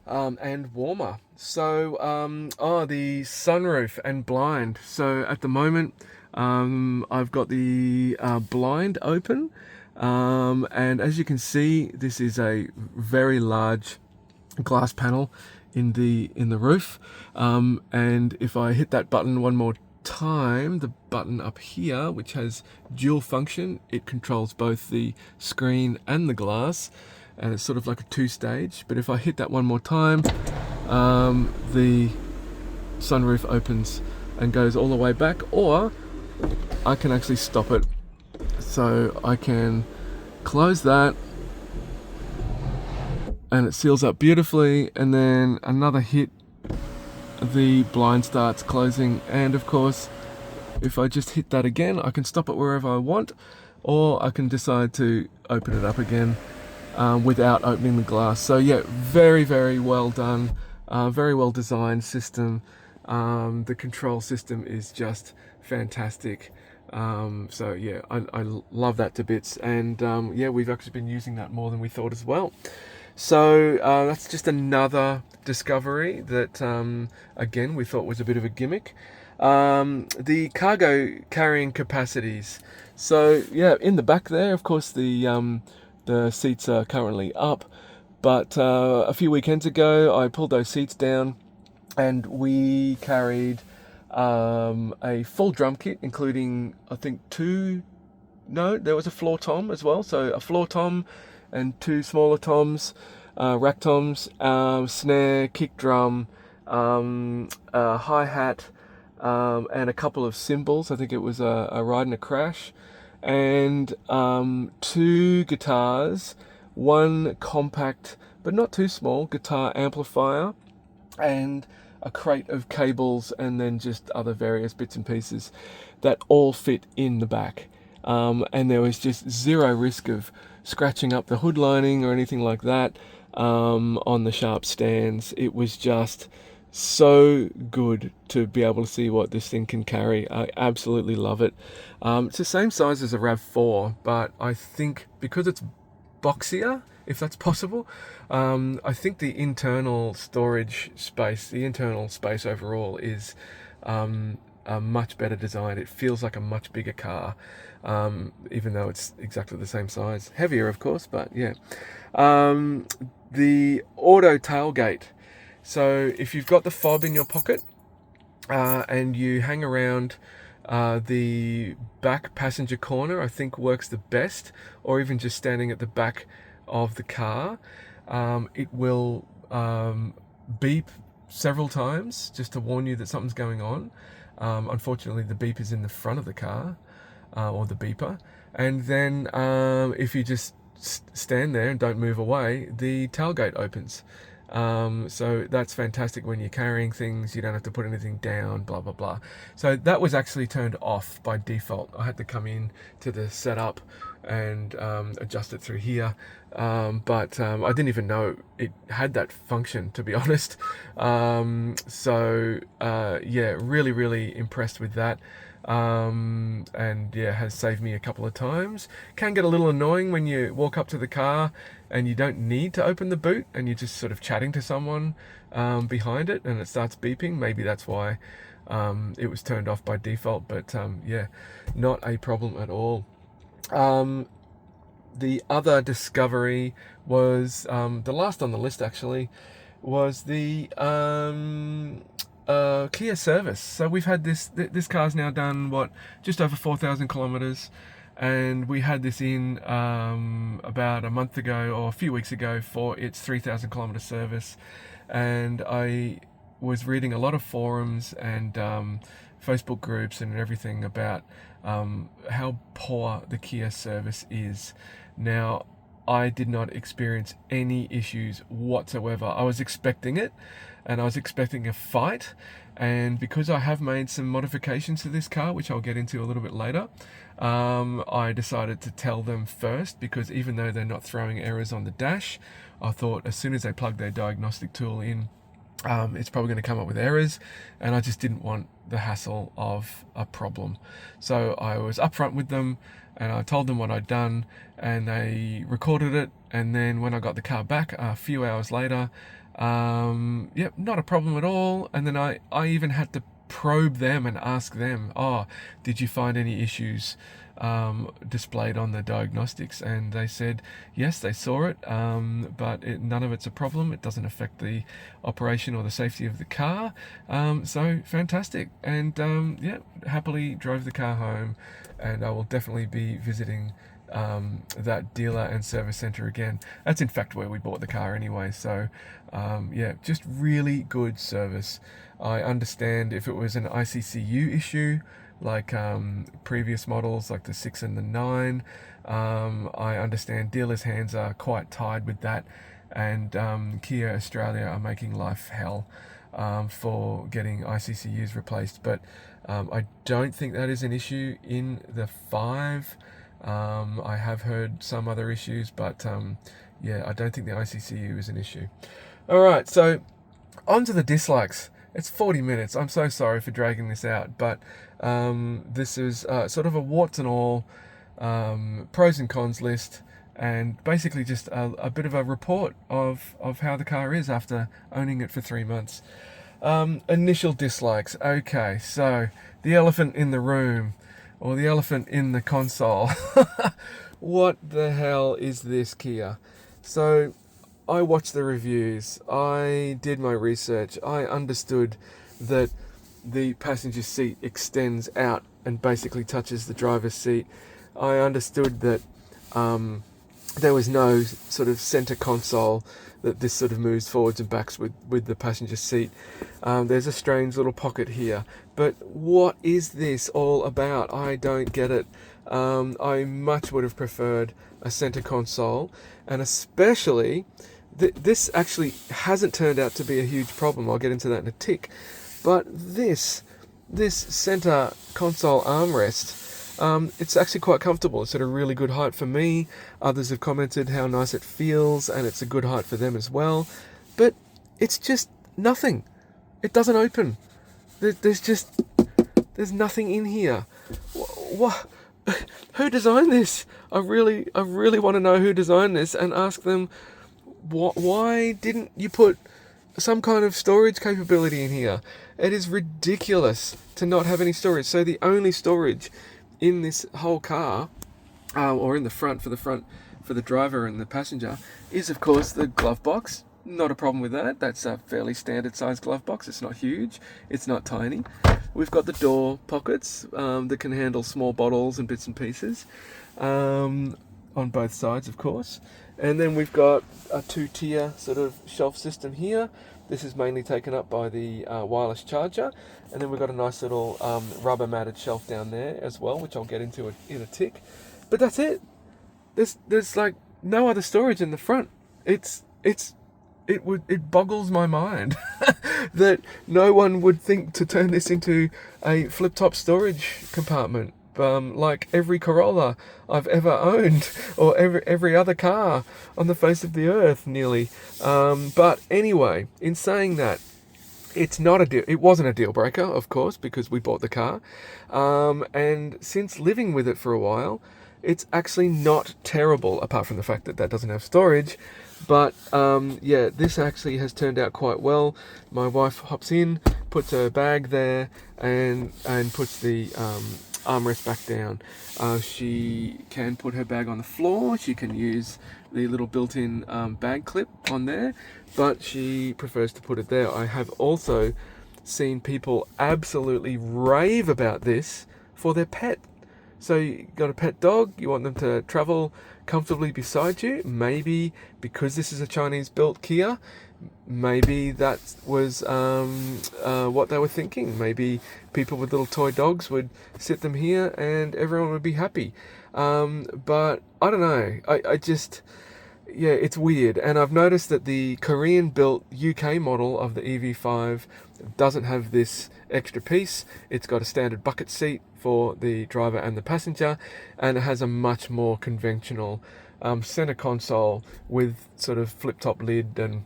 and warmer. So the sunroof and blind. So at the moment I've got the blind open, and as you can see, this is a very large glass panel in the roof, and if I hit that button one more time, the button up here, which has dual function, it controls both the screen and the glass, and it's sort of like a two-stage. But if I hit that one more time, the sunroof opens and goes all the way back, or I can actually stop it. So I can close that and it seals up beautifully, and then another hit, the blind starts closing. And of course, if I just hit that again, I can stop it wherever I want, or I can decide to open it up again without opening the glass. So yeah, very, very well done, very well designed system. The control system is just fantastic. So yeah, I love that to bits, and yeah, we've actually been using that more than we thought as well. So that's just another discovery that again we thought was a bit of a gimmick. The cargo carrying capacities. So yeah, in the back there, of course, the seats are currently up, but a few weekends ago I pulled those seats down and we carried a full drum kit, including I think there was a floor tom as well, so a floor tom and two smaller toms, rack toms, snare, kick drum, hi-hat, and a couple of cymbals. I think it was a ride and a crash, and two guitars, one compact but not too small guitar amplifier, and a crate of cables, and then just other various bits and pieces that all fit in the back. And there was just zero risk of scratching up the hood lining or anything like that on the sharp stands. It was just so good to be able to see what this thing can carry. I absolutely love it. It's the same size as a RAV4, but I think because it's boxier, if that's possible, I think the internal storage space, the internal space overall is a much better designed. It feels like a much bigger car, even though it's exactly the same size. Heavier, of course, but yeah. The auto tailgate. So if you've got the fob in your pocket and you hang around the back passenger corner, I think works the best, or even just standing at the back of the car, it will beep several times just to warn you that something's going on. Unfortunately, the beep is in the front of the car, or the beeper, and then if you just stand there and don't move away, the tailgate opens. So that's fantastic when you're carrying things, you don't have to put anything down, blah blah blah. So that was actually turned off by default. I had to come in to the setup and adjust it through here, but I didn't even know it had that function, to be honest. So yeah, really impressed with that. And yeah, has saved me a couple of times. Can get a little annoying when you walk up to the car and you don't need to open the boot and you're just sort of chatting to someone behind it and it starts beeping. Maybe that's why it was turned off by default, but yeah, not a problem at all. The other discovery was the last on the list, actually, was the Kia service. So we've had this car's now done just over 4,000 kilometers, and we had this in about a month ago or a few weeks ago for its 3,000 kilometer service. And I was reading a lot of forums and Facebook groups and everything about how poor the Kia service is. Now, I did not experience any issues whatsoever. I was expecting it, and I was expecting a fight, and because I have made some modifications to this car, which I'll get into a little bit later, I decided to tell them first, because even though they're not throwing errors on the dash, I thought as soon as they plug their diagnostic tool in, it's probably going to come up with errors, and I just didn't want the hassle of a problem. So I was upfront with them, and I told them what I'd done, and they recorded it. And then when I got the car back a few hours later, Yep, not a problem at all. And then I even had to probe them and ask them, oh, did you find any issues displayed on the diagnostics? And they said yes, they saw it, but none of it's a problem. It doesn't affect the operation or the safety of the car. So fantastic. And yeah, happily drove the car home, and I will definitely be visiting that dealer and service center again. That's in fact where we bought the car anyway. So yeah, just really good service. I understand if it was an ICCU issue like previous models like the 6 and the 9, I understand dealers' hands are quite tied with that, and Kia Australia are making life hell for getting ICCUs replaced. But I don't think that is an issue in the 5. I have heard some other issues, but yeah, I don't think the ICCU is an issue. All right, so on to the dislikes. It's 40 minutes. I'm so sorry for dragging this out, but this is sort of a warts and all pros and cons list, and basically just a bit of a report of how the car is after owning it for 3 months. Initial dislikes. Okay, so the elephant in the room, or the elephant in the console. What the hell is this, Kia? So I watched the reviews, I did my research, I understood that the passenger seat extends out and basically touches the driver's seat. I understood that there was no sort of center console, that this sort of moves forwards and backs with the passenger seat. There's a strange little pocket here, but what is this all about? I don't get it. I much would have preferred a center console, and especially this actually hasn't turned out to be a huge problem. I'll get into that in a tick. But this center console armrest, it's actually quite comfortable. It's at a really good height for me. Others have commented how nice it feels, and it's a good height for them as well. But it's just nothing. It doesn't open. There's nothing in here. What? Who designed this? I really want to know who designed this, and ask them, why didn't you put some kind of storage capability in here? It is ridiculous to not have any storage. So the only storage in this whole car, or in the front for the driver and the passenger, is of course the glove box. Not a problem with that. That's a fairly standard sized glove box. It's not huge. It's not tiny. We've got the door pockets that can handle small bottles and bits and pieces on both sides, of course. And then we've got a 2-tier sort of shelf system here. This is mainly taken up by the wireless charger. And then we've got a nice little rubber matted shelf down there as well, which I'll get into in a tick. But that's it. There's like no other storage in the front. It boggles my mind that no one would think to turn this into a flip-top storage compartment. Like every Corolla I've ever owned, or every other car on the face of the earth, nearly. But anyway, in saying that, it's not a deal. It wasn't a deal breaker, of course, because we bought the car, and since living with it for a while, it's actually not terrible, apart from the fact that doesn't have storage. But yeah, this actually has turned out quite well. My wife hops in, puts her bag there, and puts the armrest back down. She can put her bag on the floor. She can use the little built-in bag clip on there, but she prefers to put it there. I have also seen people absolutely rave about this for their pet. So you got a pet dog, you want them to travel comfortably beside you. Maybe because this is a Chinese-built Kia, maybe that was what they were thinking. Maybe people with little toy dogs would sit them here and everyone would be happy. But I don't know. I just, yeah, it's weird. And I've noticed that the Korean-built UK model of the EV5 doesn't have this extra piece. It's got a standard bucket seat for the driver and the passenger, and it has a much more conventional center console with sort of flip-top lid and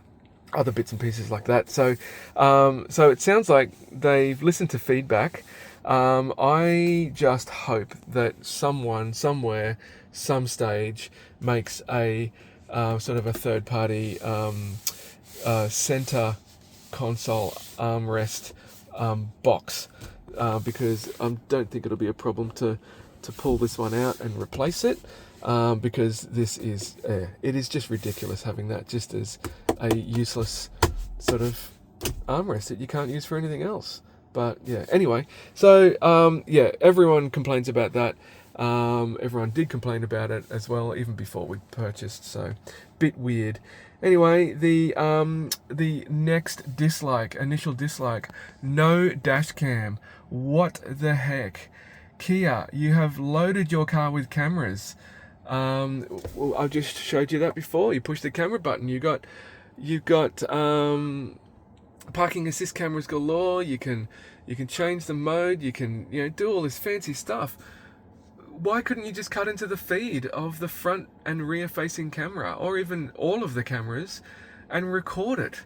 other bits and pieces like that. So it sounds like they've listened to feedback. I just hope that someone, somewhere, some stage makes a sort of a third-party center console armrest box, because I don't think it'll be a problem to pull this one out and replace it, because this is it is just ridiculous having that just as a useless sort of armrest that you can't use for anything else. But yeah, anyway, so yeah, everyone complains about that. Everyone did complain about it as well, even before we purchased, so bit weird. Anyway, the next initial dislike, no dash cam. What the heck? Kia, you have loaded your car with cameras. Well, I just showed you that before. You push the camera button, you've got parking assist cameras galore. You can change the mode. You can do all this fancy stuff. Why couldn't you just cut into the feed of the front and rear facing camera, or even all of the cameras, and record it?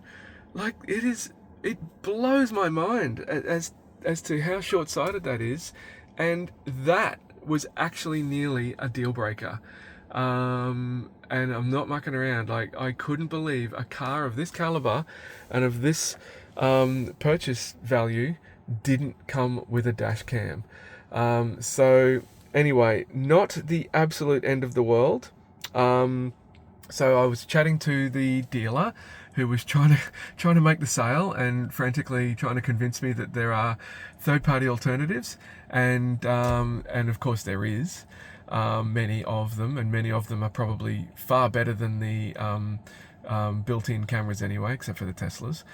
Like, it blows my mind as to how short-sighted that is, and that was actually nearly a deal breaker. And I'm not mucking around. Like, I couldn't believe a car of this caliber and of this purchase value didn't come with a dash cam. So anyway, not the absolute end of the world. So I was chatting to the dealer who was trying to make the sale and frantically trying to convince me that there are third-party alternatives, and of course there is many of them, and many of them are probably far better than the built-in cameras anyway, except for the Teslas.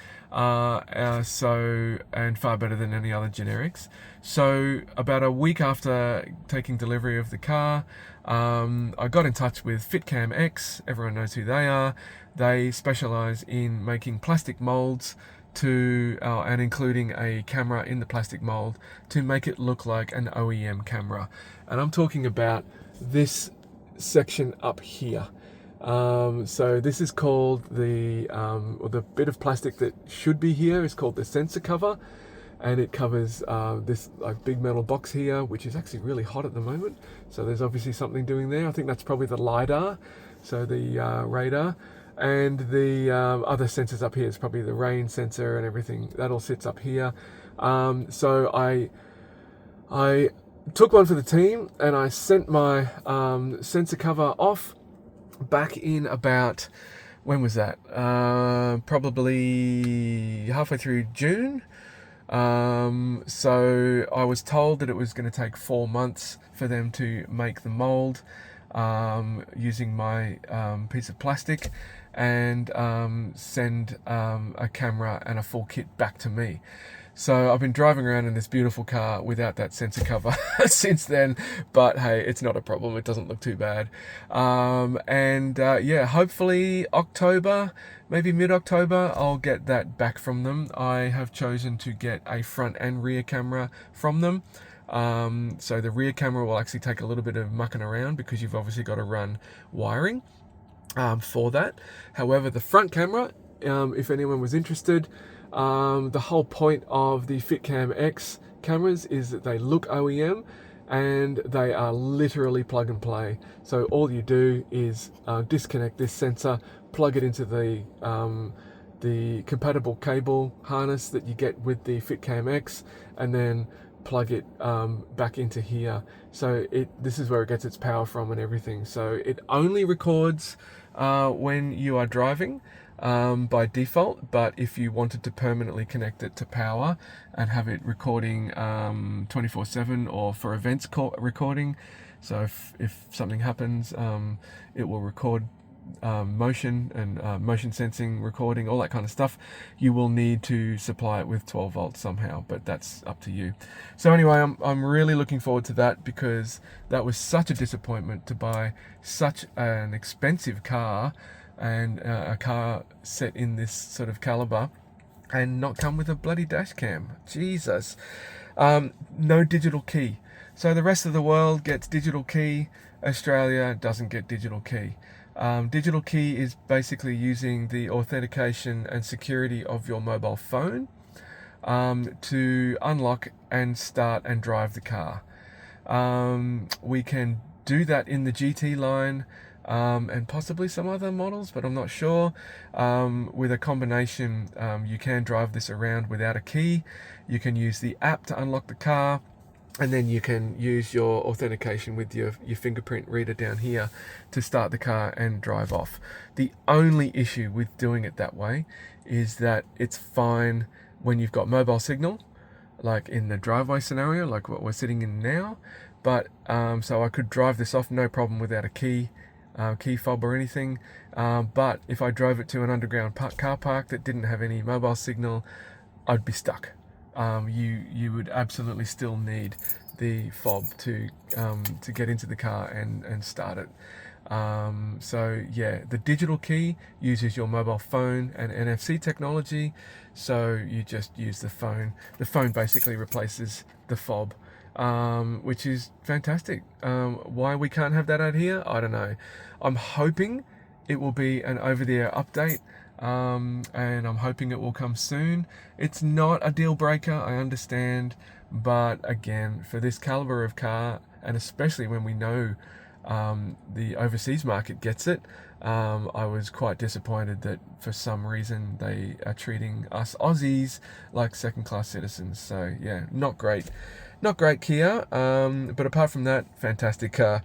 And far better than any other generics. So about a week after taking delivery of the car, I got in touch with FitCam X. Everyone knows who they are. They specialize in making plastic molds and including a camera in the plastic mold to make it look like an OEM camera. And I'm talking about this section up here. So this is called the bit of plastic that should be here is called the sensor cover, and it covers this big metal box here, which is actually really hot at the moment. So there's obviously something doing there. I think that's probably the LiDAR, so the radar, and the other sensors up here is probably the rain sensor and everything. That all sits up here. So I took one for the team, and I sent my sensor cover off back in about, when was that? Probably halfway through June. So I was told that it was going to take 4 months for them to make the mold using my piece of plastic, and send a camera and a full kit back to me. So I've been driving around in this beautiful car without that sensor cover since then, but hey, it's not a problem. It doesn't look too bad. Yeah, hopefully October, maybe mid-October, I'll get that back from them. I have chosen to get a front and rear camera from them. So the rear camera will actually take a little bit of mucking around because you've obviously got to run wiring for that. However, the front camera, if anyone was interested, the whole point of the FitCam X cameras is that they look OEM and they are literally plug and play. So all you do is disconnect this sensor, plug it into the compatible cable harness that you get with the FitCam X, and then plug it back into here. So this is where it gets its power from and everything. So it only records when you are driving by default, but if you wanted to permanently connect it to power and have it recording 24/7 or for events recording, so if something happens, it will record motion and motion sensing, recording, all that kind of stuff. You will need to supply it with 12 volts somehow, but that's up to you. So anyway, I'm really looking forward to that, because that was such a disappointment to buy such an expensive car, and a car set in this sort of caliber, and not come with a bloody dash cam. Jesus. No digital key. So the rest of the world gets digital key. Australia doesn't get digital key. Digital key is basically using the authentication and security of your mobile phone to unlock and start and drive the car. We can do that in the GT line. and possibly some other models, but I'm not sure. With a combination, you can drive this around without a key. You can use the app to unlock the car, and then you can use your authentication with your fingerprint reader down here to start the car and drive off. The only issue with doing it that way is that it's fine when you've got mobile signal, like in the driveway scenario, like what we're sitting in now. But so I could drive this off no problem without a key fob or anything. But if I drove it to an underground car park that didn't have any mobile signal, I'd be stuck. You would absolutely still need the fob to get into the car and start it. So yeah, the digital key uses your mobile phone and NFC technology, so you just use the phone. The phone basically replaces the fob, which is fantastic. Why we can't have that out here, I don't know. I'm hoping it will be an over-the-air update, and I'm hoping it will come soon. It's not a deal breaker, I understand, but again, for this caliber of car, and especially when we know the overseas market gets it, I was quite disappointed that for some reason they are treating us Aussies like second-class citizens. So yeah, not great Kia, but apart from that, fantastic car.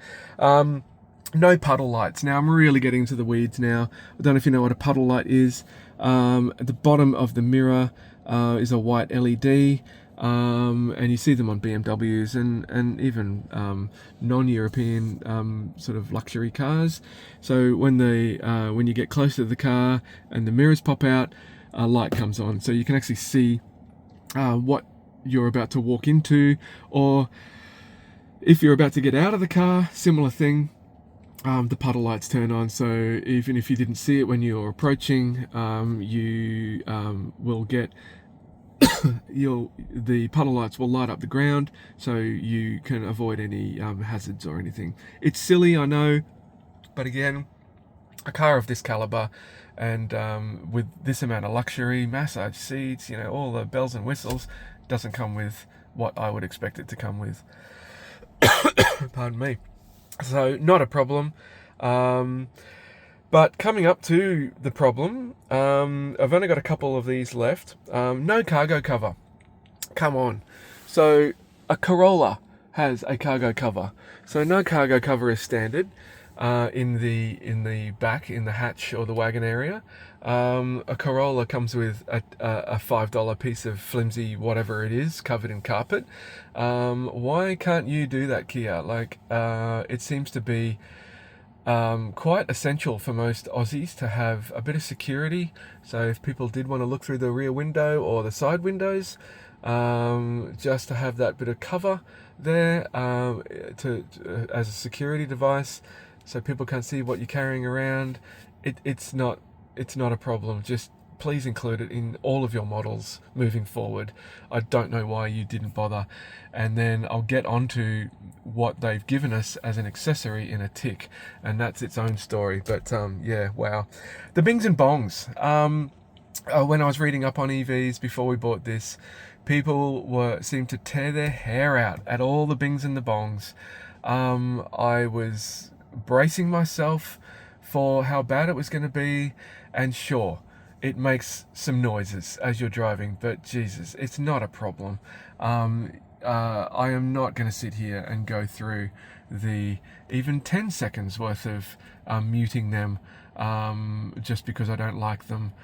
No puddle lights. Now I'm really getting into the weeds now. I don't know if you know what a puddle light is. At the bottom of the mirror is a white LED, and you see them on BMWs and even non-European sort of luxury cars. So when you get close to the car and the mirrors pop out, a light comes on, so you can actually see what you're about to walk into, or if you're about to get out of the car, similar thing. The puddle lights turn on, so even if you didn't see it when you're approaching, you will get the puddle lights will light up the ground, so you can avoid any hazards or anything. It's silly, I know, but again, a car of this caliber and with this amount of luxury, massage seats, you know, all the bells and whistles, doesn't come with what I would expect it to come with. Pardon me. So not a problem. But coming up to the problem, I've only got a couple of these left. No cargo cover. Come on. So a Corolla has a cargo cover. So no cargo cover is standard in the back, in the hatch or the wagon area. A Corolla comes with a $5 piece of flimsy whatever it is covered in carpet. Why can't you do that, Kia? Like, it seems to be quite essential for most Aussies to have a bit of security. So if people did want to look through the rear window or the side windows, just to have that bit of cover there as a security device, so people can't see what you're carrying around. It's not a problem. Just please include it in all of your models moving forward. I don't know why you didn't bother. And then I'll get onto what they've given us as an accessory in a tick, and that's its own story. But yeah, wow. The bings and bongs. When I was reading up on EVs before we bought this, people seemed to tear their hair out at all the bings and the bongs. I was bracing myself for how bad it was going to be, and sure, it makes some noises as you're driving, but Jesus, it's not a problem. I am not going to sit here and go through the even 10 seconds worth of muting them just because I don't like them.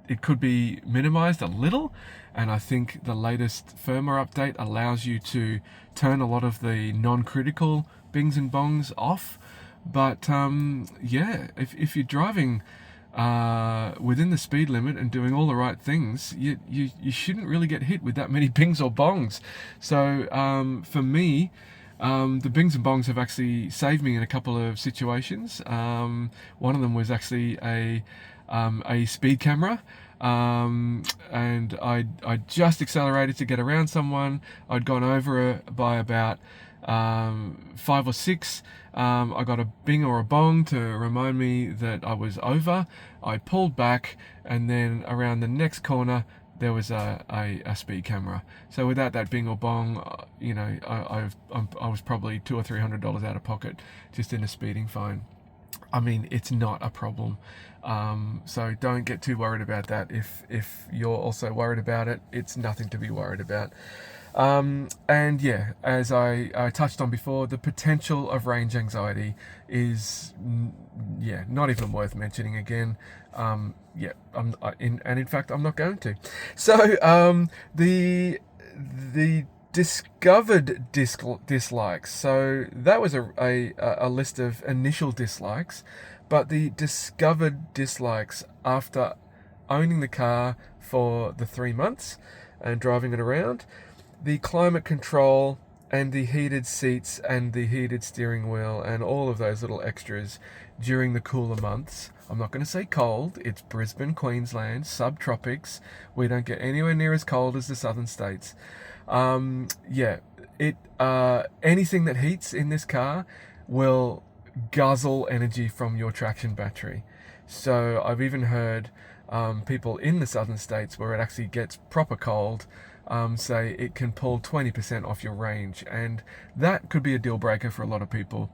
It could be minimized a little, and I think the latest firmware update allows you to turn a lot of the non-critical bings and bongs off. But yeah, if you're driving within the speed limit and doing all the right things, you shouldn't really get hit with that many bings or bongs. So for me, the bings and bongs have actually saved me in a couple of situations. One of them was actually a speed camera, and I just accelerated to get around someone. I'd gone over by about 5 or 6. I got a bing or a bong to remind me that I was over. I pulled back, and then around the next corner, there was a speed camera. So without that bing or bong, you know, I was probably $200 or $300 out of pocket just in a speeding fine. I mean, it's not a problem. So don't get too worried about that. If you're also worried about it, it's nothing to be worried about. And yeah, as I touched on before, the potential of range anxiety is, yeah, not even worth mentioning again. Yeah, in fact, I'm not going to. So, the discovered dislikes. So that was a list of initial dislikes, but the discovered dislikes after owning the car for the 3 months and driving it around, the climate control and the heated seats and the heated steering wheel and all of those little extras during the cooler months. I'm not going to say cold. It's Brisbane, Queensland, subtropics. We don't get anywhere near as cold as the southern states. Yeah, anything that heats in this car will guzzle energy from your traction battery. So I've even heard people in the southern states where it actually gets proper cold say it can pull 20% off your range, and that could be a deal breaker for a lot of people.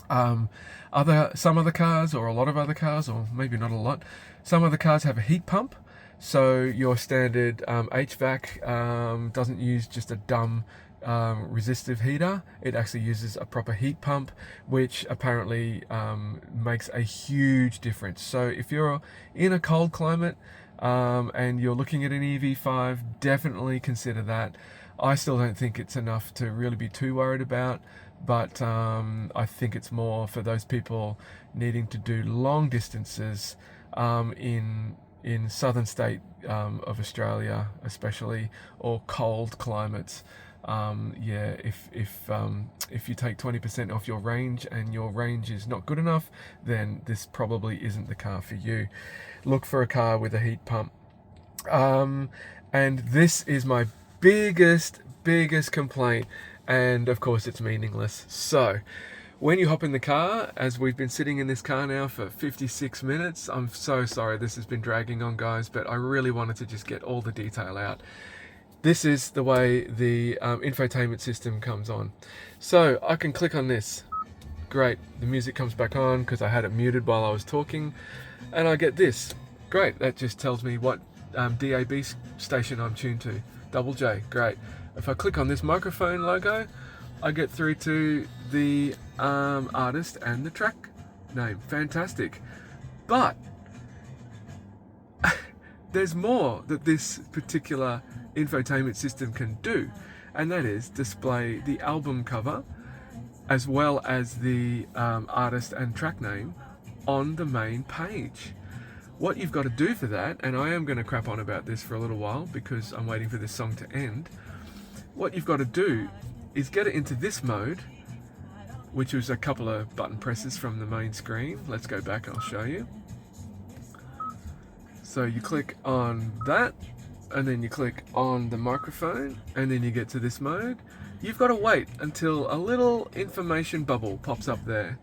Some other cars, or a lot of other cars, or maybe not a lot, some other cars have a heat pump. So your standard HVAC doesn't use just a dumb resistive heater. It actually uses a proper heat pump, which apparently makes a huge difference. So if you're in a cold climate and you're looking at an EV5, definitely consider that. I still don't think it's enough to really be too worried about, but I think it's more for those people needing to do long distances in southern state of Australia, especially, or cold climates. Yeah, if you take 20% off your range and your range is not good enough, then this probably isn't the car for you. Look for a car with a heat pump. And this is my biggest complaint, and of course it's meaningless. So when you hop in the car, as we've been sitting in this car now for 56 minutes, I'm so sorry this has been dragging on, guys, but I really wanted to just get all the detail out. This is the way the infotainment system comes on. So I can click on this. Great, the music comes back on because I had it muted while I was talking, and I get this. Great, that just tells me what DAB station I'm tuned to. Double J, great. If I click on this microphone logo, I get through to the artist and the track name. Fantastic. But there's more that this particular infotainment system can do, and that is display the album cover as well as the artist and track name on the main page. What you've got to do for that, and I am going to crap on about this for a little while because I'm waiting for this song to end, what you've got to do is get it into this mode, which was a couple of button presses from the main screen. Let's go back and I'll show you. So you click on that, and then you click on the microphone, and then you get to this mode. You've got to wait until a little information bubble pops up there.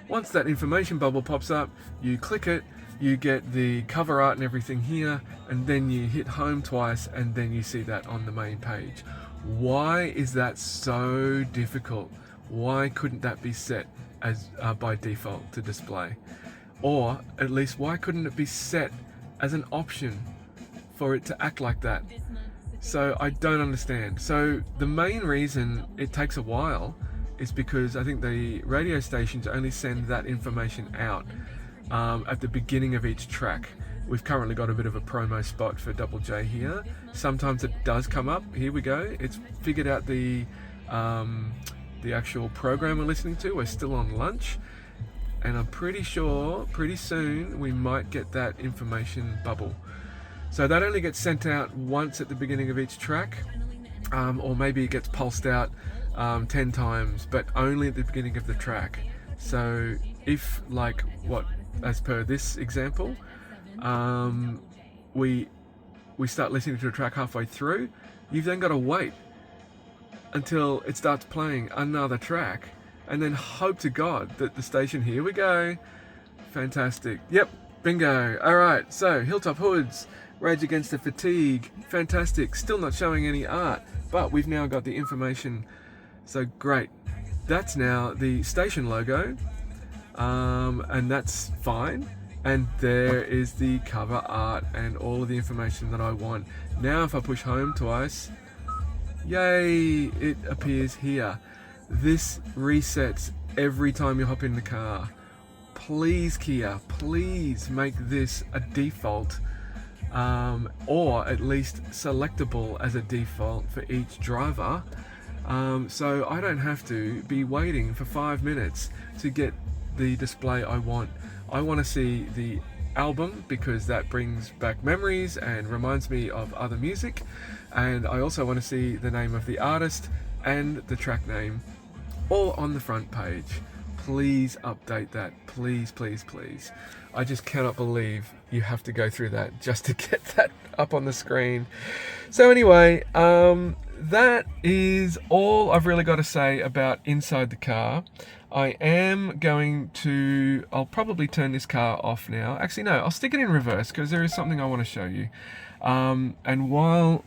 Once that information bubble pops up, you click it, you get the cover art and everything here, and then you hit home twice, and then you see that on the main page. Why is that so difficult? Why couldn't that be set as by default to display? Or at least why couldn't it be set as an option for it to act like that? So I don't understand. So the main reason it takes a while is because I think the radio stations only send that information out at the beginning of each track. We've currently got a bit of a promo spot for Double J here. Sometimes it does come up. Here we go. It's figured out the actual program we're listening to. We're still on lunch, and I'm pretty sure pretty soon we might get that information bubble. So that only gets sent out once at the beginning of each track, or maybe it gets pulsed out 10 times, but only at the beginning of the track. So if, like, as per this example, we start listening to a track halfway through, you've then got to wait until it starts playing another track, and then hope to God that the station, here we go, fantastic, yep, bingo. All right, so Hilltop Hoods, Rage Against the Fatigue, fantastic. Still not showing any art, but we've now got the information, so great. That's now the station logo, and that's fine. And there is the cover art and all of the information that I want. Now if I push home twice, yay, it appears here. This resets every time you hop in the car. Please Kia, please make this a default, or at least selectable as a default for each driver, so I don't have to be waiting for 5 minutes to get the display I want. I want to see the album because that brings back memories and reminds me of other music, and I also want to see the name of the artist and the track name all on the front page. Please update that, please, please, please. I just cannot believe you have to go through that just to get that up on the screen. So anyway, that is all I've really got to say about inside the car. I am going to, I'll probably turn this car off now. Actually, no, I'll stick it in reverse because there is something I want to show you. And while,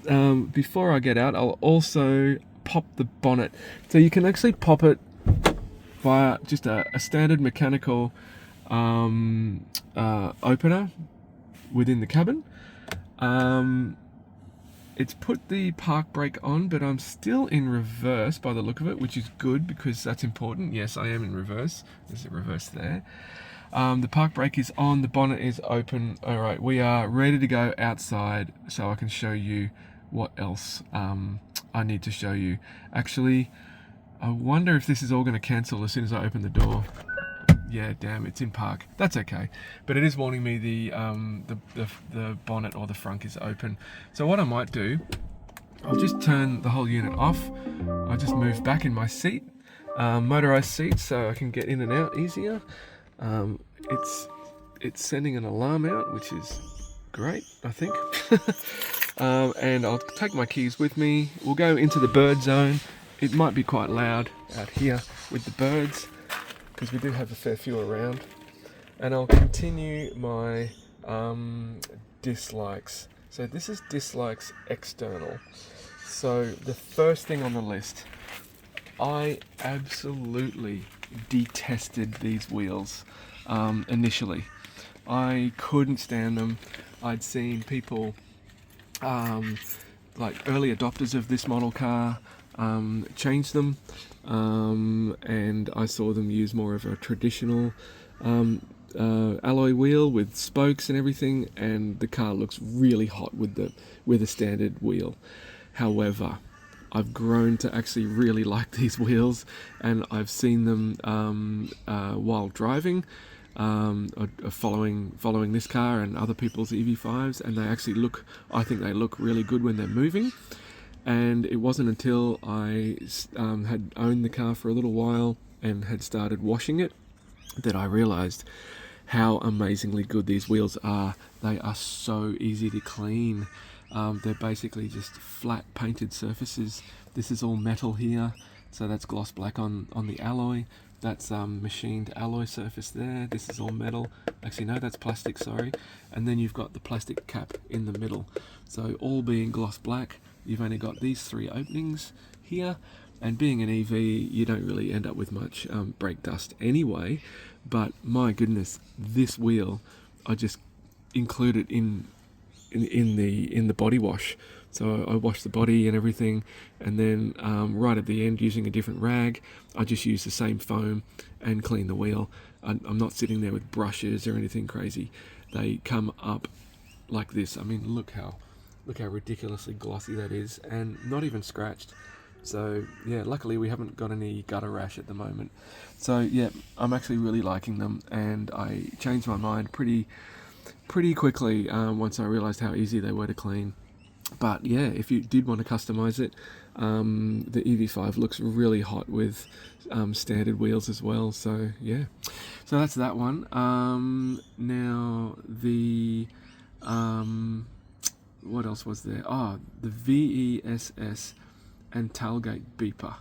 before I get out, I'll also pop the bonnet. So you can actually pop it via just a standard mechanical opener within the cabin. It's put the park brake on, but I'm still in reverse by the look of it, which is good because that's important. Yes, I am in reverse. There's a reverse there. The park brake is on, the bonnet is open. All right, we are ready to go outside so I can show you what else I need to show you. Actually, I wonder if this is all going to cancel as soon as I open the door. Yeah, damn, it's in park. That's okay, but it is warning me the bonnet or the frunk is open. So what I might do, I'll just turn the whole unit off. I'll just move back in my seat, motorized seat, so I can get in and out easier. It's sending an alarm out, which is great, I think. And I'll take my keys with me. We'll go into the bird zone. It might be quite loud out here with the birds, because we do have a fair few around. And I'll continue my dislikes. So this is dislikes external. So the first thing on the list, I absolutely detested these wheels initially. I couldn't stand them. I'd seen people, like early adopters of this model car, change them, and I saw them use more of a traditional alloy wheel with spokes and everything, and the car looks really hot with a standard wheel. However, I've grown to actually really like these wheels, and I've seen them while driving, following this car and other people's EV5s, and they actually look, I think they look really good when they're moving. And it wasn't until I had owned the car for a little while and had started washing it that I realized how amazingly good these wheels are. They are so easy to clean. They're basically just flat painted surfaces. This is all metal here, so that's gloss black on the alloy. That's machined alloy surface there. This is all metal. Actually, no, that's plastic, sorry. And then you've got the plastic cap in the middle. So all being gloss black, you've only got these three openings here. And being an EV, you don't really end up with much brake dust anyway. But my goodness, this wheel, I just include it in the body wash. So I wash the body and everything, and then right at the end, using a different rag, I just use the same foam and clean the wheel. I'm not sitting there with brushes or anything crazy. They come up like this. I mean, look how ridiculously glossy that is, and not even scratched. So yeah, luckily we haven't got any gutter rash at the moment. So yeah, I'm actually really liking them, and I changed my mind pretty quickly once I realized how easy they were to clean. But yeah, if you did want to customize it, the EV5 looks really hot with standard wheels as well. So yeah, so that's that one. Now the what else was there? Oh, the VESS and Tailgate beeper.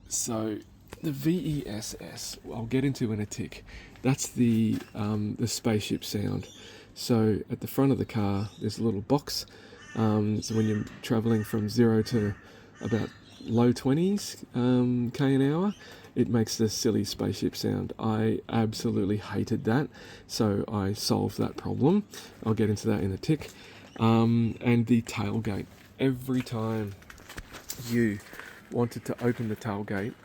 So the VESS, I'll get into in a tick. That's the Spaceship sound. So at the front of the car, there's a little box. So when you're traveling from 0 to about low 20s k an hour, it makes this silly spaceship sound. I absolutely hated that, so I solved that problem. I'll get into that in a tick. And the tailgate. Every time you wanted to open the tailgate,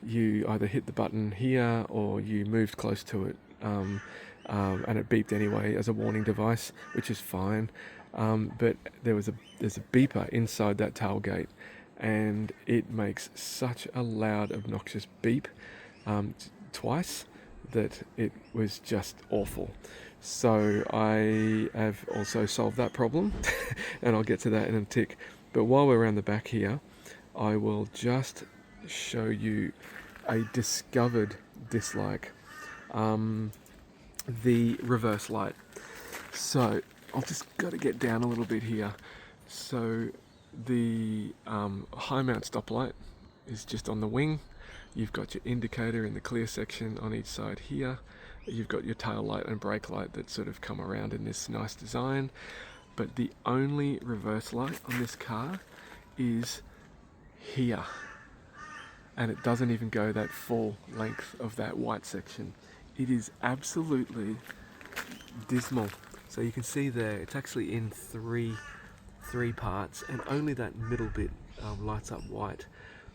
you either hit the button here or you moved close to it, and it beeped anyway as a warning device, which is fine. But there's a beeper inside that tailgate, and it makes such a loud, obnoxious beep twice that it was just awful. So I have also solved that problem, and I'll get to that in a tick. But while we're around the back here, I will just show you a discovered dislike, the reverse light. So I've just got to get down a little bit here. So the high mount stoplight is just on the wing. You've got your indicator in the clear section on each side here. You've got your tail light and brake light that sort of come around in this nice design. But the only reverse light on this car is here. And it doesn't even go that full length of that white section. It is absolutely dismal. So you can see there, it's actually in three parts, and only that middle bit lights up white.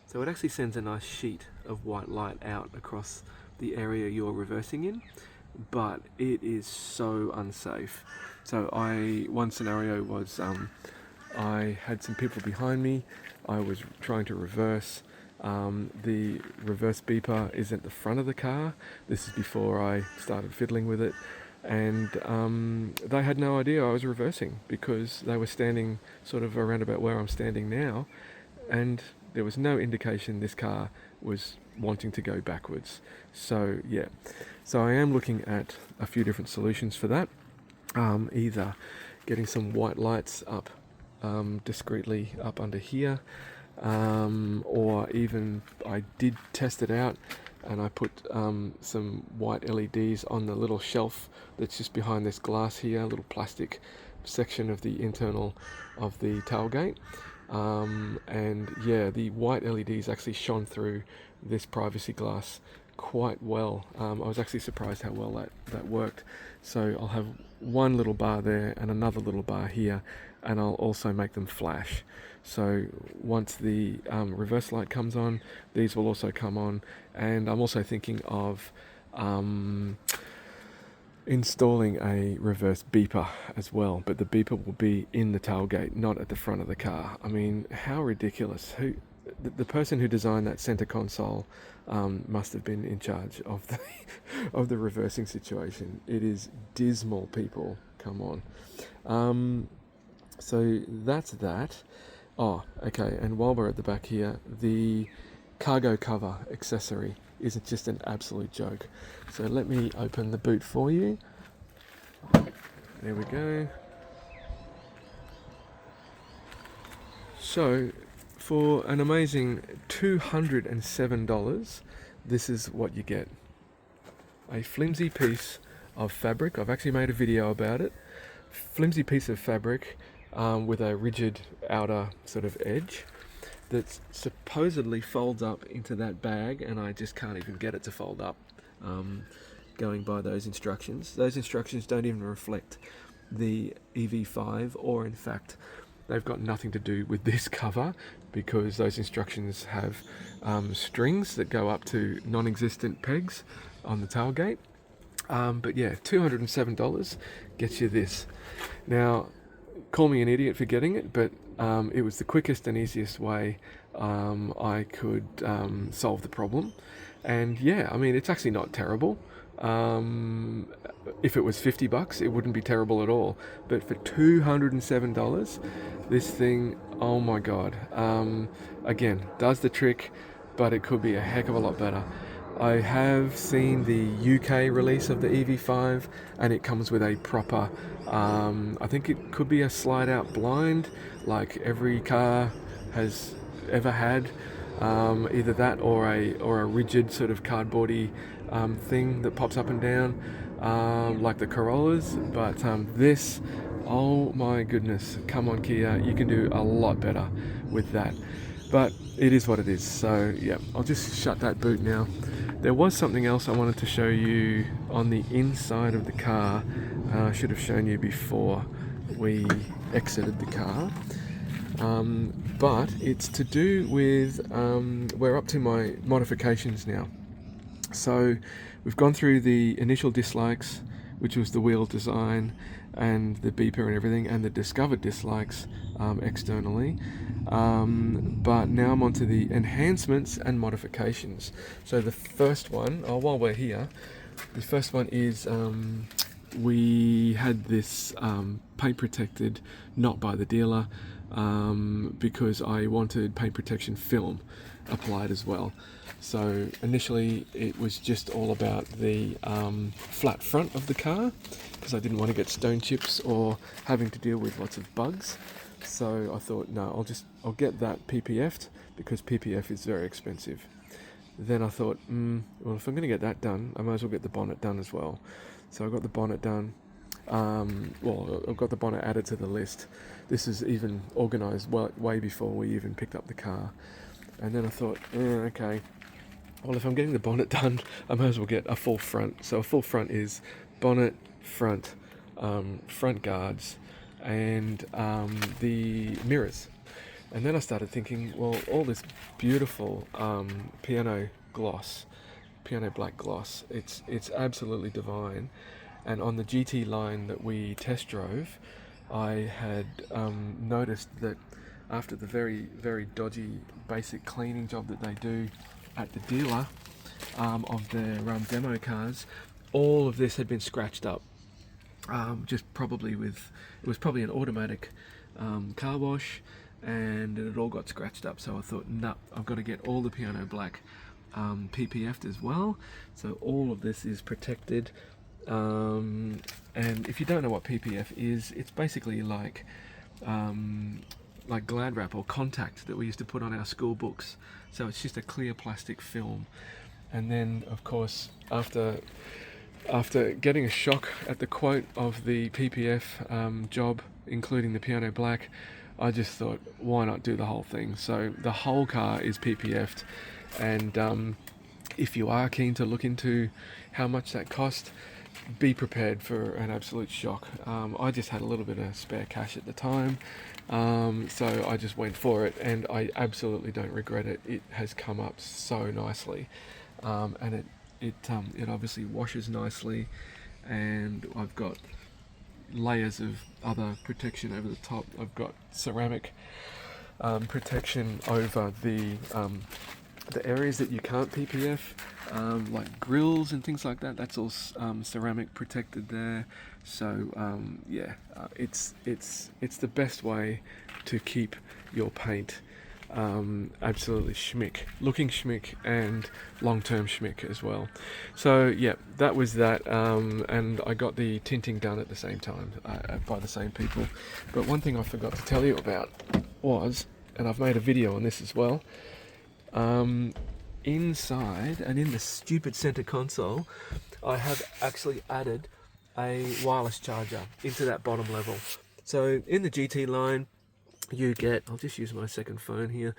So it actually sends a nice sheet of white light out across the area you're reversing in, but it is so unsafe. So one scenario was I had some people behind me. I was trying to reverse. The reverse beeper is at the front of the car. This is before I started fiddling with it. And they had no idea I was reversing because they were standing sort of around about where I'm standing now, and there was no indication this car was wanting to go backwards. So yeah, so I am looking at a few different solutions for that. Either getting some white lights up discreetly up under here, or even I did test it out and I put some white LEDs on the little shelf that's just behind this glass here, a little plastic section of the internal of the tailgate. And yeah, the white LEDs actually shone through this privacy glass quite well. I was actually surprised how well that worked. So I'll have one little bar there and another little bar here, and I'll also make them flash. So once the reverse light comes on, these will also come on. And I'm also thinking of installing a reverse beeper as well, but the beeper will be in the tailgate, not at the front of the car. I mean, how ridiculous. The person who designed that center console must have been in charge of the reversing situation. It is dismal, people. Come on. So that's that. Oh, okay, and while we're at the back here, the cargo cover accessory isn't just an absolute joke. So let me open the boot for you. There we go. So for an amazing $207, this is what you get. A flimsy piece of fabric. I've actually made a video about it. Flimsy piece of fabric with a rigid outer sort of edge that supposedly folds up into that bag, and I just can't even get it to fold up going by those instructions. Those instructions don't even reflect the EV5, or in fact they've got nothing to do with this cover, because those instructions have strings that go up to non-existent pegs on the tailgate. But yeah, $207 gets you this. Now, call me an idiot for getting it, but it was the quickest and easiest way I could solve the problem. And yeah, I mean, it's actually not terrible. If it was $50, it wouldn't be terrible at all. But for $207, this thing, oh my God. Again, does the trick, but it could be a heck of a lot better. I have seen the UK release of the EV5, and it comes with a proper, I think it could be a slide out blind, like every car has ever had. Either that or a rigid sort of cardboardy thing that pops up and down. like the Corollas, but this, oh my goodness, come on Kia, you can do a lot better with that. But it is what it is. So yeah, I'll just shut that boot now. There was something else I wanted to show you on the inside of the car. I should have shown you before we exited the car. But it's to do with, we're up to my modifications now. So we've gone through the initial dislikes, which was the wheel design and the beeper and everything, and the discovered dislikes externally. But now I'm on to the enhancements and modifications. So the first one, while we're here, the first one is we had this paint protected, not by the dealer, because I wanted paint protection film applied as well. So initially it was just all about the flat front of the car, because I didn't want to get stone chips or having to deal with lots of bugs. So I thought, no, I'll get that PPF'd, because PPF is very expensive. Then I thought, well, if I'm going to get that done, I might as well get the bonnet done as well. So I got the bonnet done. Well, I've got the bonnet added to the list. This is even organised way before we even picked up the car. And then I thought, okay, well, if I'm getting the bonnet done, I might as well get a full front. So a full front is bonnet, front, front guards, and the mirrors. And then I started thinking, well, all this beautiful piano black gloss, it's absolutely divine. And on the GT line that we test drove, I had noticed that after the very, very dodgy basic cleaning job that they do at the dealer of their demo cars, all of this had been scratched up. Just probably it was probably an automatic car wash, and it all got scratched up. So I thought, no, I've got to get all the piano black PPF'd as well. So all of this is protected. And if you don't know what PPF is, it's basically like Glad wrap or contact that we used to put on our school books. So it's just a clear plastic film. And then, of course, after getting a shock at the quote of the PPF job, including the piano black, I just thought, why not do the whole thing? So the whole car is PPF'd, and if you are keen to look into how much that cost, be prepared for an absolute shock. I just had a little bit of spare cash at the time, so I just went for it, and I absolutely don't regret it. It has come up so nicely, and it obviously washes nicely, and I've got layers of other protection over the top. I've got ceramic protection over the areas that you can't PPF, like grills and things like that. That's all ceramic protected there. So it's the best way to keep your paint absolutely schmick, looking schmick, and long-term schmick as well. So yeah, that was that, and I got the tinting done at the same time by the same people. But one thing I forgot to tell you about was, and I've made a video on this as well, inside and in the stupid center console, I have actually added a wireless charger into that bottom level. So in the GT line, you get, I'll just use my second phone here,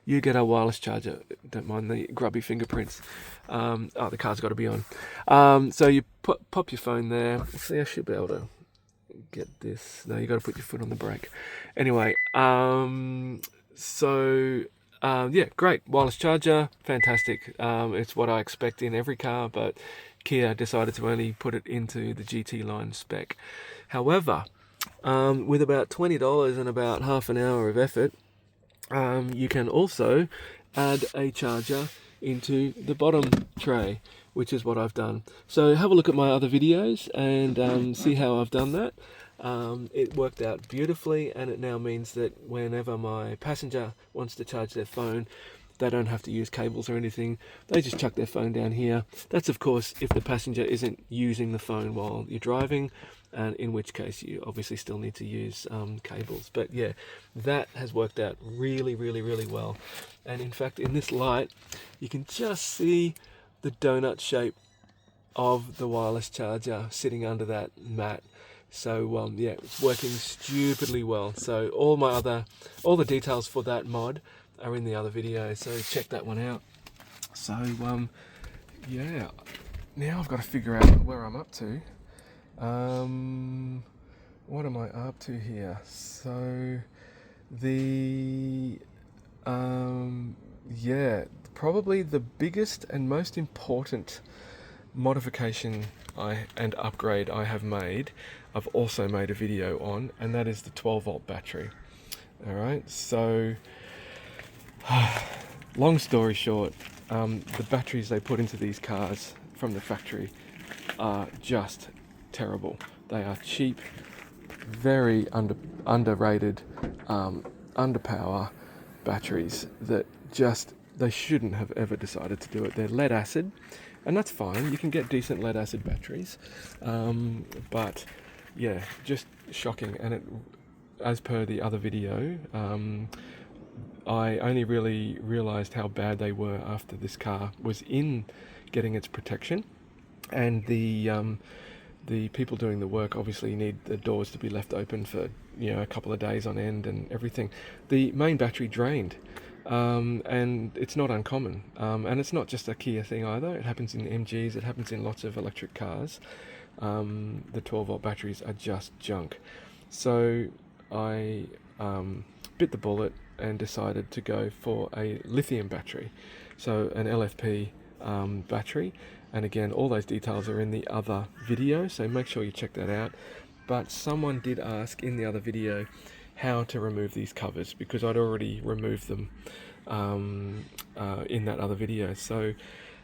you get a wireless charger. Don't mind the grubby fingerprints. The car's got to be on. So you pop your phone there. See, I should be able to get this. No, you got to put your foot on the brake. Anyway, great wireless charger, fantastic. It's what I expect in every car, but Kia decided to only put it into the GT line spec. However, with about $20 and about half an hour of effort, you can also add a charger into the bottom tray, which is what I've done. So have a look at my other videos and see how I've done that. It worked out beautifully, and it now means that whenever my passenger wants to charge their phone, they don't have to use cables or anything. They just chuck their phone down here. That's, of course, if the passenger isn't using the phone while you're driving, and in which case you obviously still need to use cables. But yeah, that has worked out really, really, really well. And in fact, in this light, you can just see the donut shape of the wireless charger sitting under that mat. So yeah, it's working stupidly well. So all the details for that mod are in the other video, so check that one out. So yeah, now I've got to figure out where I'm up to. What am I up to here? So yeah, probably the biggest and most important modification and upgrade I have made, I've also made a video on, and that is the 12-volt battery. All right, so long story short, the batteries they put into these cars from the factory are just terrible. They are cheap, very underrated, underpower batteries that just, they shouldn't have ever decided to do it. They're lead acid, and that's fine. You can get decent lead acid batteries, but yeah, just shocking. And it, as per the other video, I only really realized how bad they were after this car was in getting its protection, and the people doing the work obviously need the doors to be left open for, you know, a couple of days on end and everything. The main battery drained, and it's not uncommon, and it's not just a Kia thing either. It happens in MGs, it happens in lots of electric cars. The 12-volt batteries are just junk. So I bit the bullet and decided to go for a lithium battery, so an LFP battery. And again, all those details are in the other video, so make sure you check that out. But someone did ask in the other video how to remove these covers, because I'd already removed them in that other video. So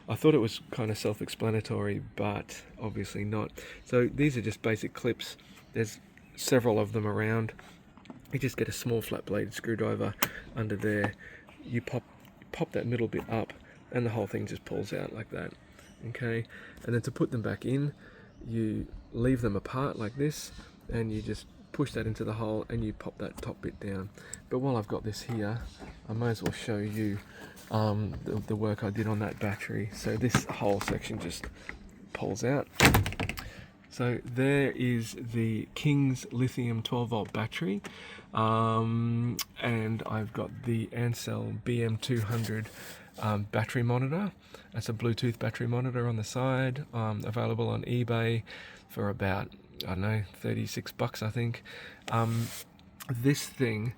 I thought it was kind of self-explanatory, but obviously not. So these are just basic clips. There's several of them around. You just get a small flat blade screwdriver under there. You pop that middle bit up, and the whole thing just pulls out like that. Okay, and then to put them back in, you leave them apart like this, and you just push that into the hole, and you pop that top bit down. But while I've got this here, I may as well show you the work I did on that battery. So this whole section just pulls out. So there is the King's lithium 12-volt battery, and I've got the Ansell BM200 battery monitor. That's a Bluetooth battery monitor on the side, available on eBay for about, I don't know, $36 I think. This thing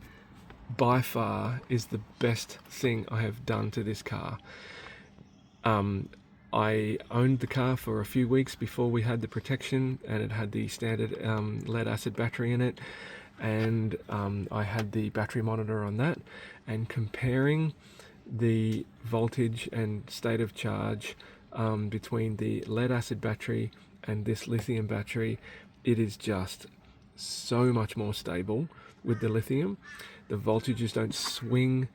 by far is the best thing I have done to this car. I owned the car for a few weeks before we had the protection, and it had the standard lead acid battery in it, and I had the battery monitor on that, and comparing the voltage and state of charge between the lead acid battery and this lithium battery, it is just so much more stable with the lithium. The voltages don't swing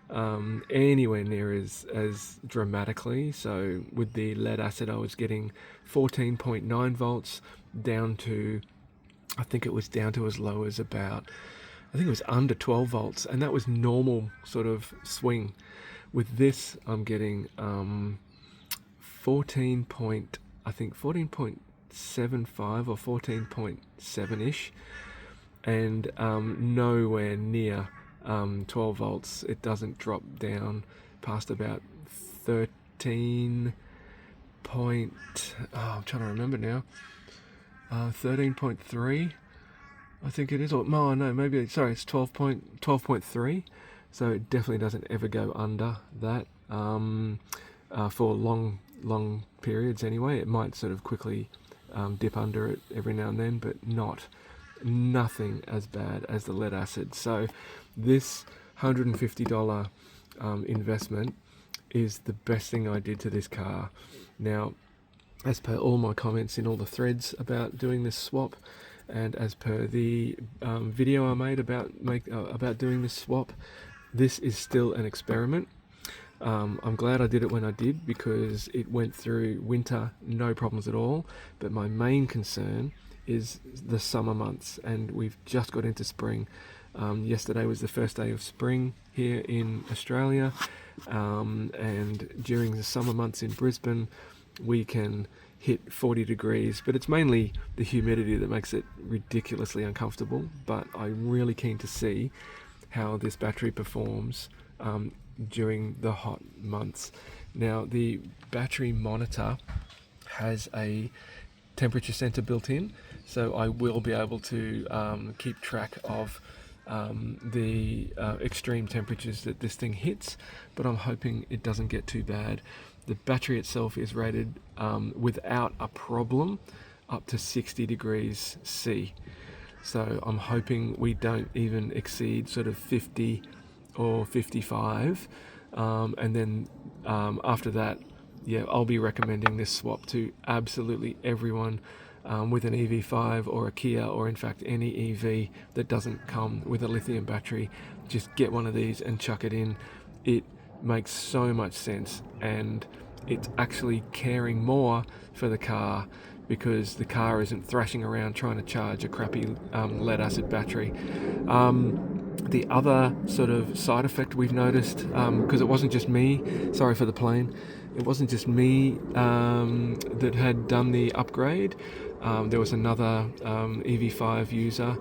anywhere near as dramatically. So with the lead acid, I was getting 14.9 volts down to, I think it was down to as low as about, I think it was under 12 volts, and that was normal sort of swing. With this, I'm getting 14.75 or 14.7-ish, and nowhere near 12 volts. It doesn't drop down past about 13 point, I'm trying to remember now, 13.3 I think it is, or no, maybe, sorry, it's 12.3. So it definitely doesn't ever go under that for long periods anyway. It might sort of quickly dip under it every now and then, but nothing as bad as the lead acid. So this $150 investment is the best thing I did to this car. Now, as per all my comments in all the threads about doing this swap, and as per the video I made about doing this swap, this is still an experiment. I'm glad I did it when I did, because it went through winter no problems at all. But my main concern is the summer months, and we've just got into spring. Yesterday was the first day of spring here in Australia, and during the summer months in Brisbane, we can hit 40 degrees, but it's mainly the humidity that makes it ridiculously uncomfortable. But I'm really keen to see how this battery performs during the hot months. Now, the battery monitor has a temperature sensor built in, so I will be able to keep track of the extreme temperatures that this thing hits, but I'm hoping it doesn't get too bad. The battery itself is rated without a problem up to 60 degrees C, so I'm hoping we don't even exceed sort of 50 or 55, and then after that, yeah, I'll be recommending this swap to absolutely everyone with an EV5 or a Kia, or in fact any EV that doesn't come with a lithium battery. Just get one of these and chuck it in. It makes so much sense, and it's actually caring more for the car, because the car isn't thrashing around trying to charge a crappy lead acid battery. The other sort of side effect we've noticed, because it wasn't just me, sorry for the plane, it wasn't just me that had done the upgrade. There was another EV5 user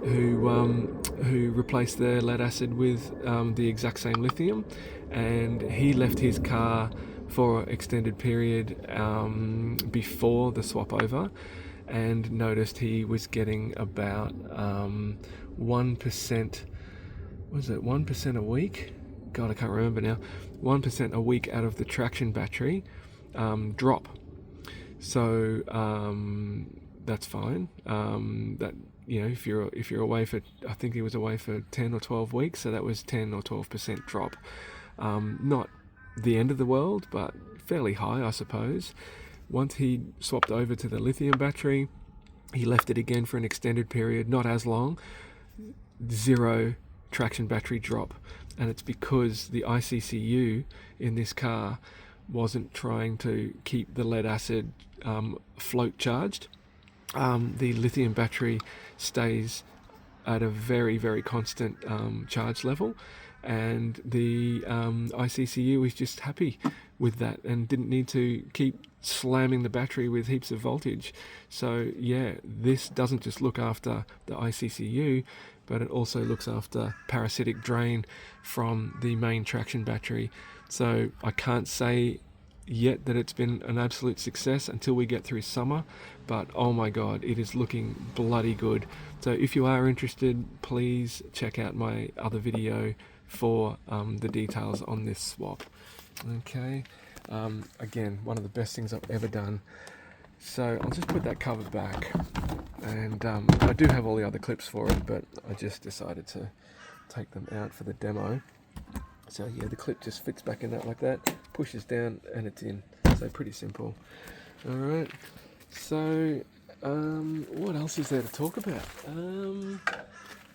who replaced their lead acid with the exact same lithium, and he left his car for an extended period before the swap over, and noticed he was getting about 1%, was it 1% a week? God, I can't remember now. 1% a week out of the traction battery drop. So that's fine. That, you know, if you're away for, I think he was away for 10 or 12 weeks, so that was 10 or 12% drop. Not the end of the world, but fairly high, I suppose. Once he swapped over to the lithium battery, he left it again for an extended period, not as long. 0 traction battery drop, and it's because the ICCU in this car wasn't trying to keep the lead acid float charged. The lithium battery stays at a very, very constant charge level, and the ICCU is just happy with that and didn't need to keep slamming the battery with heaps of voltage. So yeah, this doesn't just look after the ICCU, but it also looks after parasitic drain from the main traction battery. So I can't say yet that it's been an absolute success until we get through summer, but oh my god, it is looking bloody good. So if you are interested, please check out my other video for the details on this swap. Okay, again, one of the best things I've ever done. So I'll just put that cover back, and I do have all the other clips for it, but I just decided to take them out for the demo. So yeah, the clip just fits back in that like that, pushes down, and it's in. So pretty simple. Alright, so what else is there to talk about?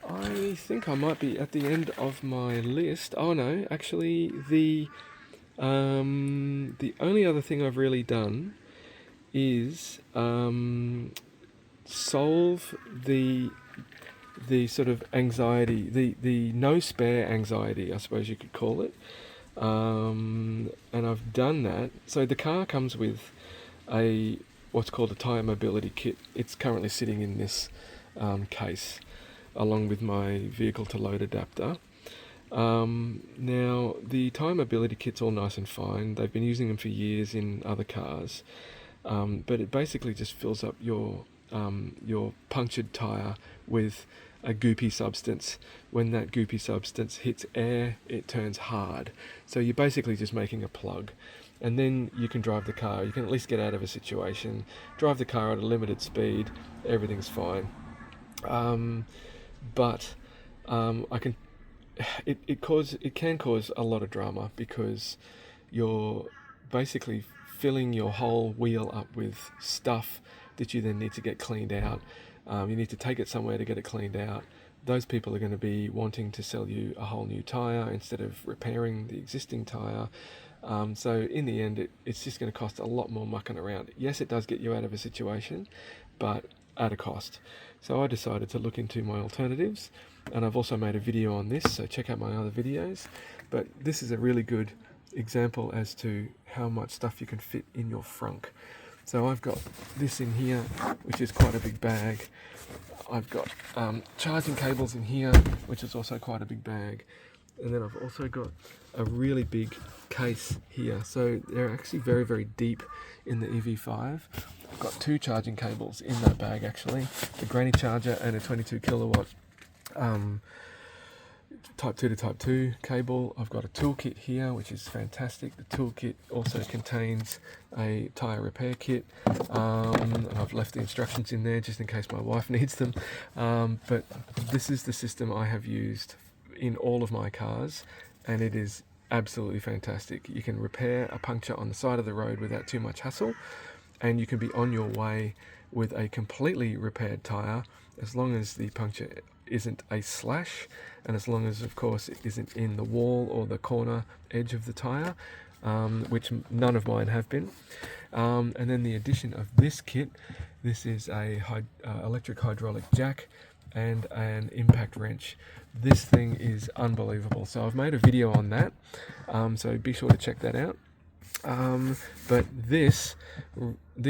I think I might be at the end of my list. Oh no, actually the only other thing I've really done is solve the sort of anxiety, the no spare anxiety, I suppose you could call it. And I've done that. So the car comes with what's called a tyre mobility kit. It's currently sitting in this case, along with my vehicle to load adapter. Now the tyre mobility kit's all nice and fine. They've been using them for years in other cars, but it basically just fills up your punctured tyre with a goopy substance. When that goopy substance hits air, it turns hard. So you're basically just making a plug, and then you can drive the car. You can at least get out of a situation, drive the car at a limited speed, everything's fine. But it can cause a lot of drama, because you're basically filling your whole wheel up with stuff that you then need to get cleaned out. You need to take it somewhere to get it cleaned out. Those people are going to be wanting to sell you a whole new tyre instead of repairing the existing tyre. So in the end, it's just going to cost a lot more mucking around. Yes, it does get you out of a situation, but at a cost. So I decided to look into my alternatives, and I've also made a video on this, so check out my other videos. But this is a really good example as to how much stuff you can fit in your frunk. So I've got this in here, which is quite a big bag. I've got charging cables in here, which is also quite a big bag. And then I've also got a really big case here. So they're actually very, very deep in the EV5. I've got 2 charging cables in that bag actually. A granny charger and a 22 kilowatt Type 2 to Type 2 cable. I've got a toolkit here, which is fantastic. The toolkit also contains a tyre repair kit. And I've left the instructions in there just in case my wife needs them. But this is the system I have used in all of my cars, and it is absolutely fantastic. You can repair a puncture on the side of the road without too much hassle, and you can be on your way with a completely repaired tyre as long as the puncture isn't a slash, and as long as of course it isn't in the wall or the corner edge of the tyre, which none of mine have been. And then the addition of this kit, this is a electric hydraulic jack and an impact wrench. This thing is unbelievable. So I've made a video on that, so be sure to check that out. But this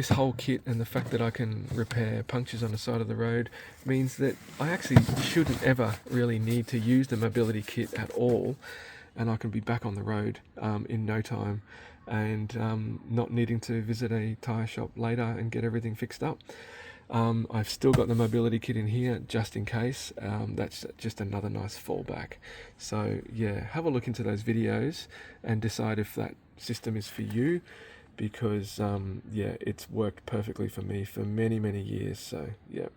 whole kit and the fact that I can repair punctures on the side of the road means that I actually shouldn't ever really need to use the mobility kit at all, and I can be back on the road in no time, and not needing to visit a tyre shop later and get everything fixed up. I've still got the mobility kit in here just in case. That's just another nice fallback. So yeah, have a look into those videos and decide if that system is for you, because yeah, it's worked perfectly for me for many years. So yeah.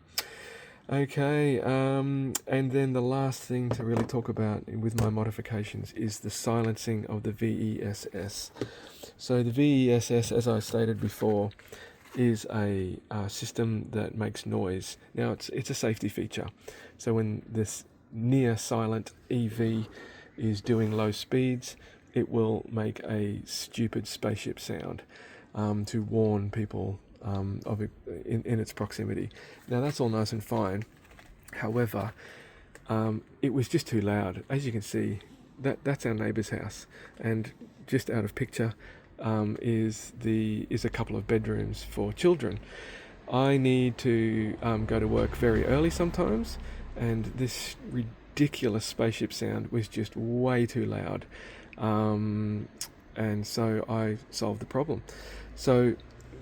Okay, and then the last thing to really talk about with my modifications is the silencing of the VESS. So the VESS, as I stated before, is a system that makes noise. Now it's a safety feature. So when this near silent EV is doing low speeds, it will make a stupid spaceship sound to warn people of it in its proximity. Now that's all nice and fine. However, it was just too loud. As you can see, that's our neighbour's house, and just out of picture is a couple of bedrooms for children. I need to go to work very early sometimes, and this ridiculous spaceship sound was just way too loud. And so I solved the problem. So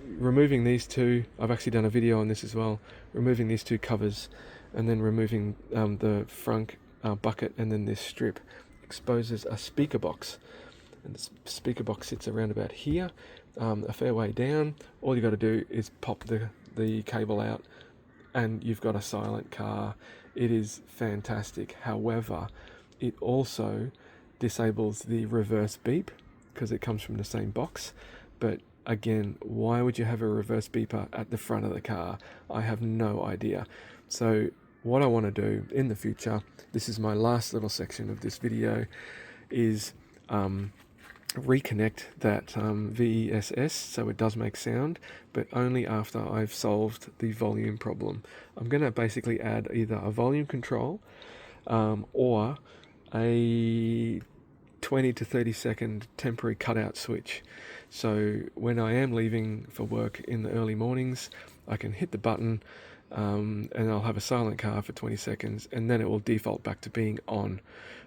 removing these two, I've actually done a video on this as well, removing these two covers and then removing the front bucket, and then this strip exposes a speaker box. And the speaker box sits around about here, a fair way down. All you got to do is pop the cable out and you've got a silent car. It is fantastic. However, it also disables the reverse beep because it comes from the same box. But again, why would you have a reverse beeper at the front of the car? I have no idea. So what I want to do in the future, this is my last little section of this video, is reconnect that VESS so it does make sound, but only after I've solved the volume problem. I'm going to basically add either a volume control or a 20 to 30 second temporary cutout switch. So when I am leaving for work in the early mornings, I can hit the button and I'll have a silent car for 20 seconds and then it will default back to being on.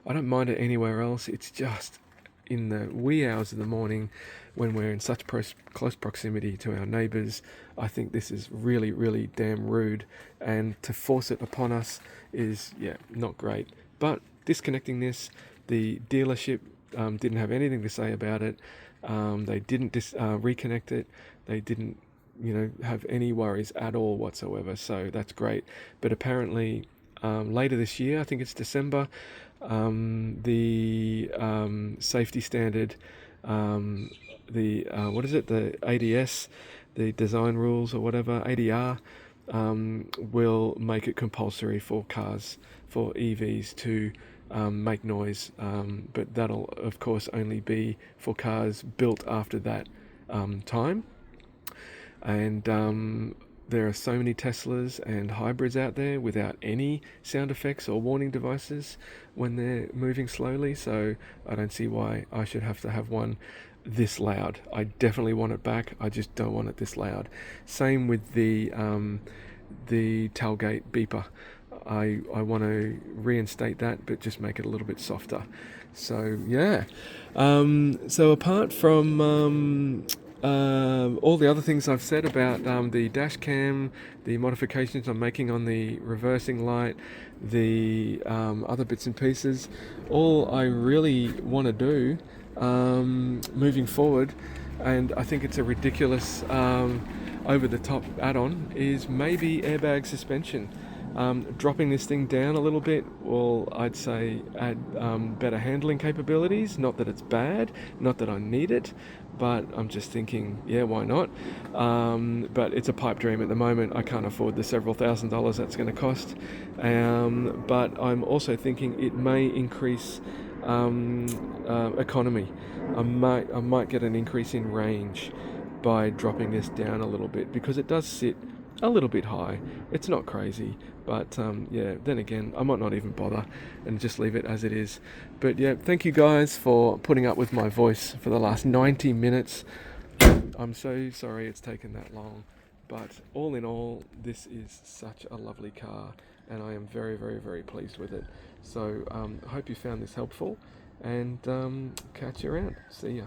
I don't mind it anywhere else. It's just in the wee hours of the morning when we're in such close proximity to our neighbours, I think this is really damn rude, and to force it upon us is, yeah, not great. But disconnecting this, the dealership didn't have anything to say about it. They didn't reconnect it. They didn't, have any worries at all whatsoever. So that's great. But apparently later this year, I think it's December, the safety standard, the ADS, the design rules or whatever, ADR, will make it compulsory for cars, for EVs to make noise, but that'll of course only be for cars built after that time. And there are so many Teslas and hybrids out there without any sound effects or warning devices when they're moving slowly, so I don't see why I should have to have one this loud. I definitely want it back, I just don't want it this loud. Same with the tailgate beeper. I want to reinstate that, but just make it a little bit softer. So yeah, so apart from all the other things I've said about the dash cam, the modifications I'm making on the reversing light, the other bits and pieces, all I really want to do moving forward, and I think it's a ridiculous over-the-top add-on, is maybe airbag suspension. Dropping this thing down a little bit will, I'd say, add better handling capabilities. Not that it's bad, not that I need it, but I'm just thinking, yeah, why not? But it's a pipe dream at the moment. I can't afford the several $1,000s that's going to cost. But I'm also thinking it may increase economy. I might get an increase in range by dropping this down a little bit, because it does sit a little bit high. It's not crazy, but yeah, then again, I might not even bother and just leave it as it is. But yeah, thank you guys for putting up with my voice for the last 90 minutes. I'm so sorry it's taken that long, but all in all, this is such a lovely car, and I am very, very, very pleased with it. So I hope you found this helpful, and catch you around. See ya.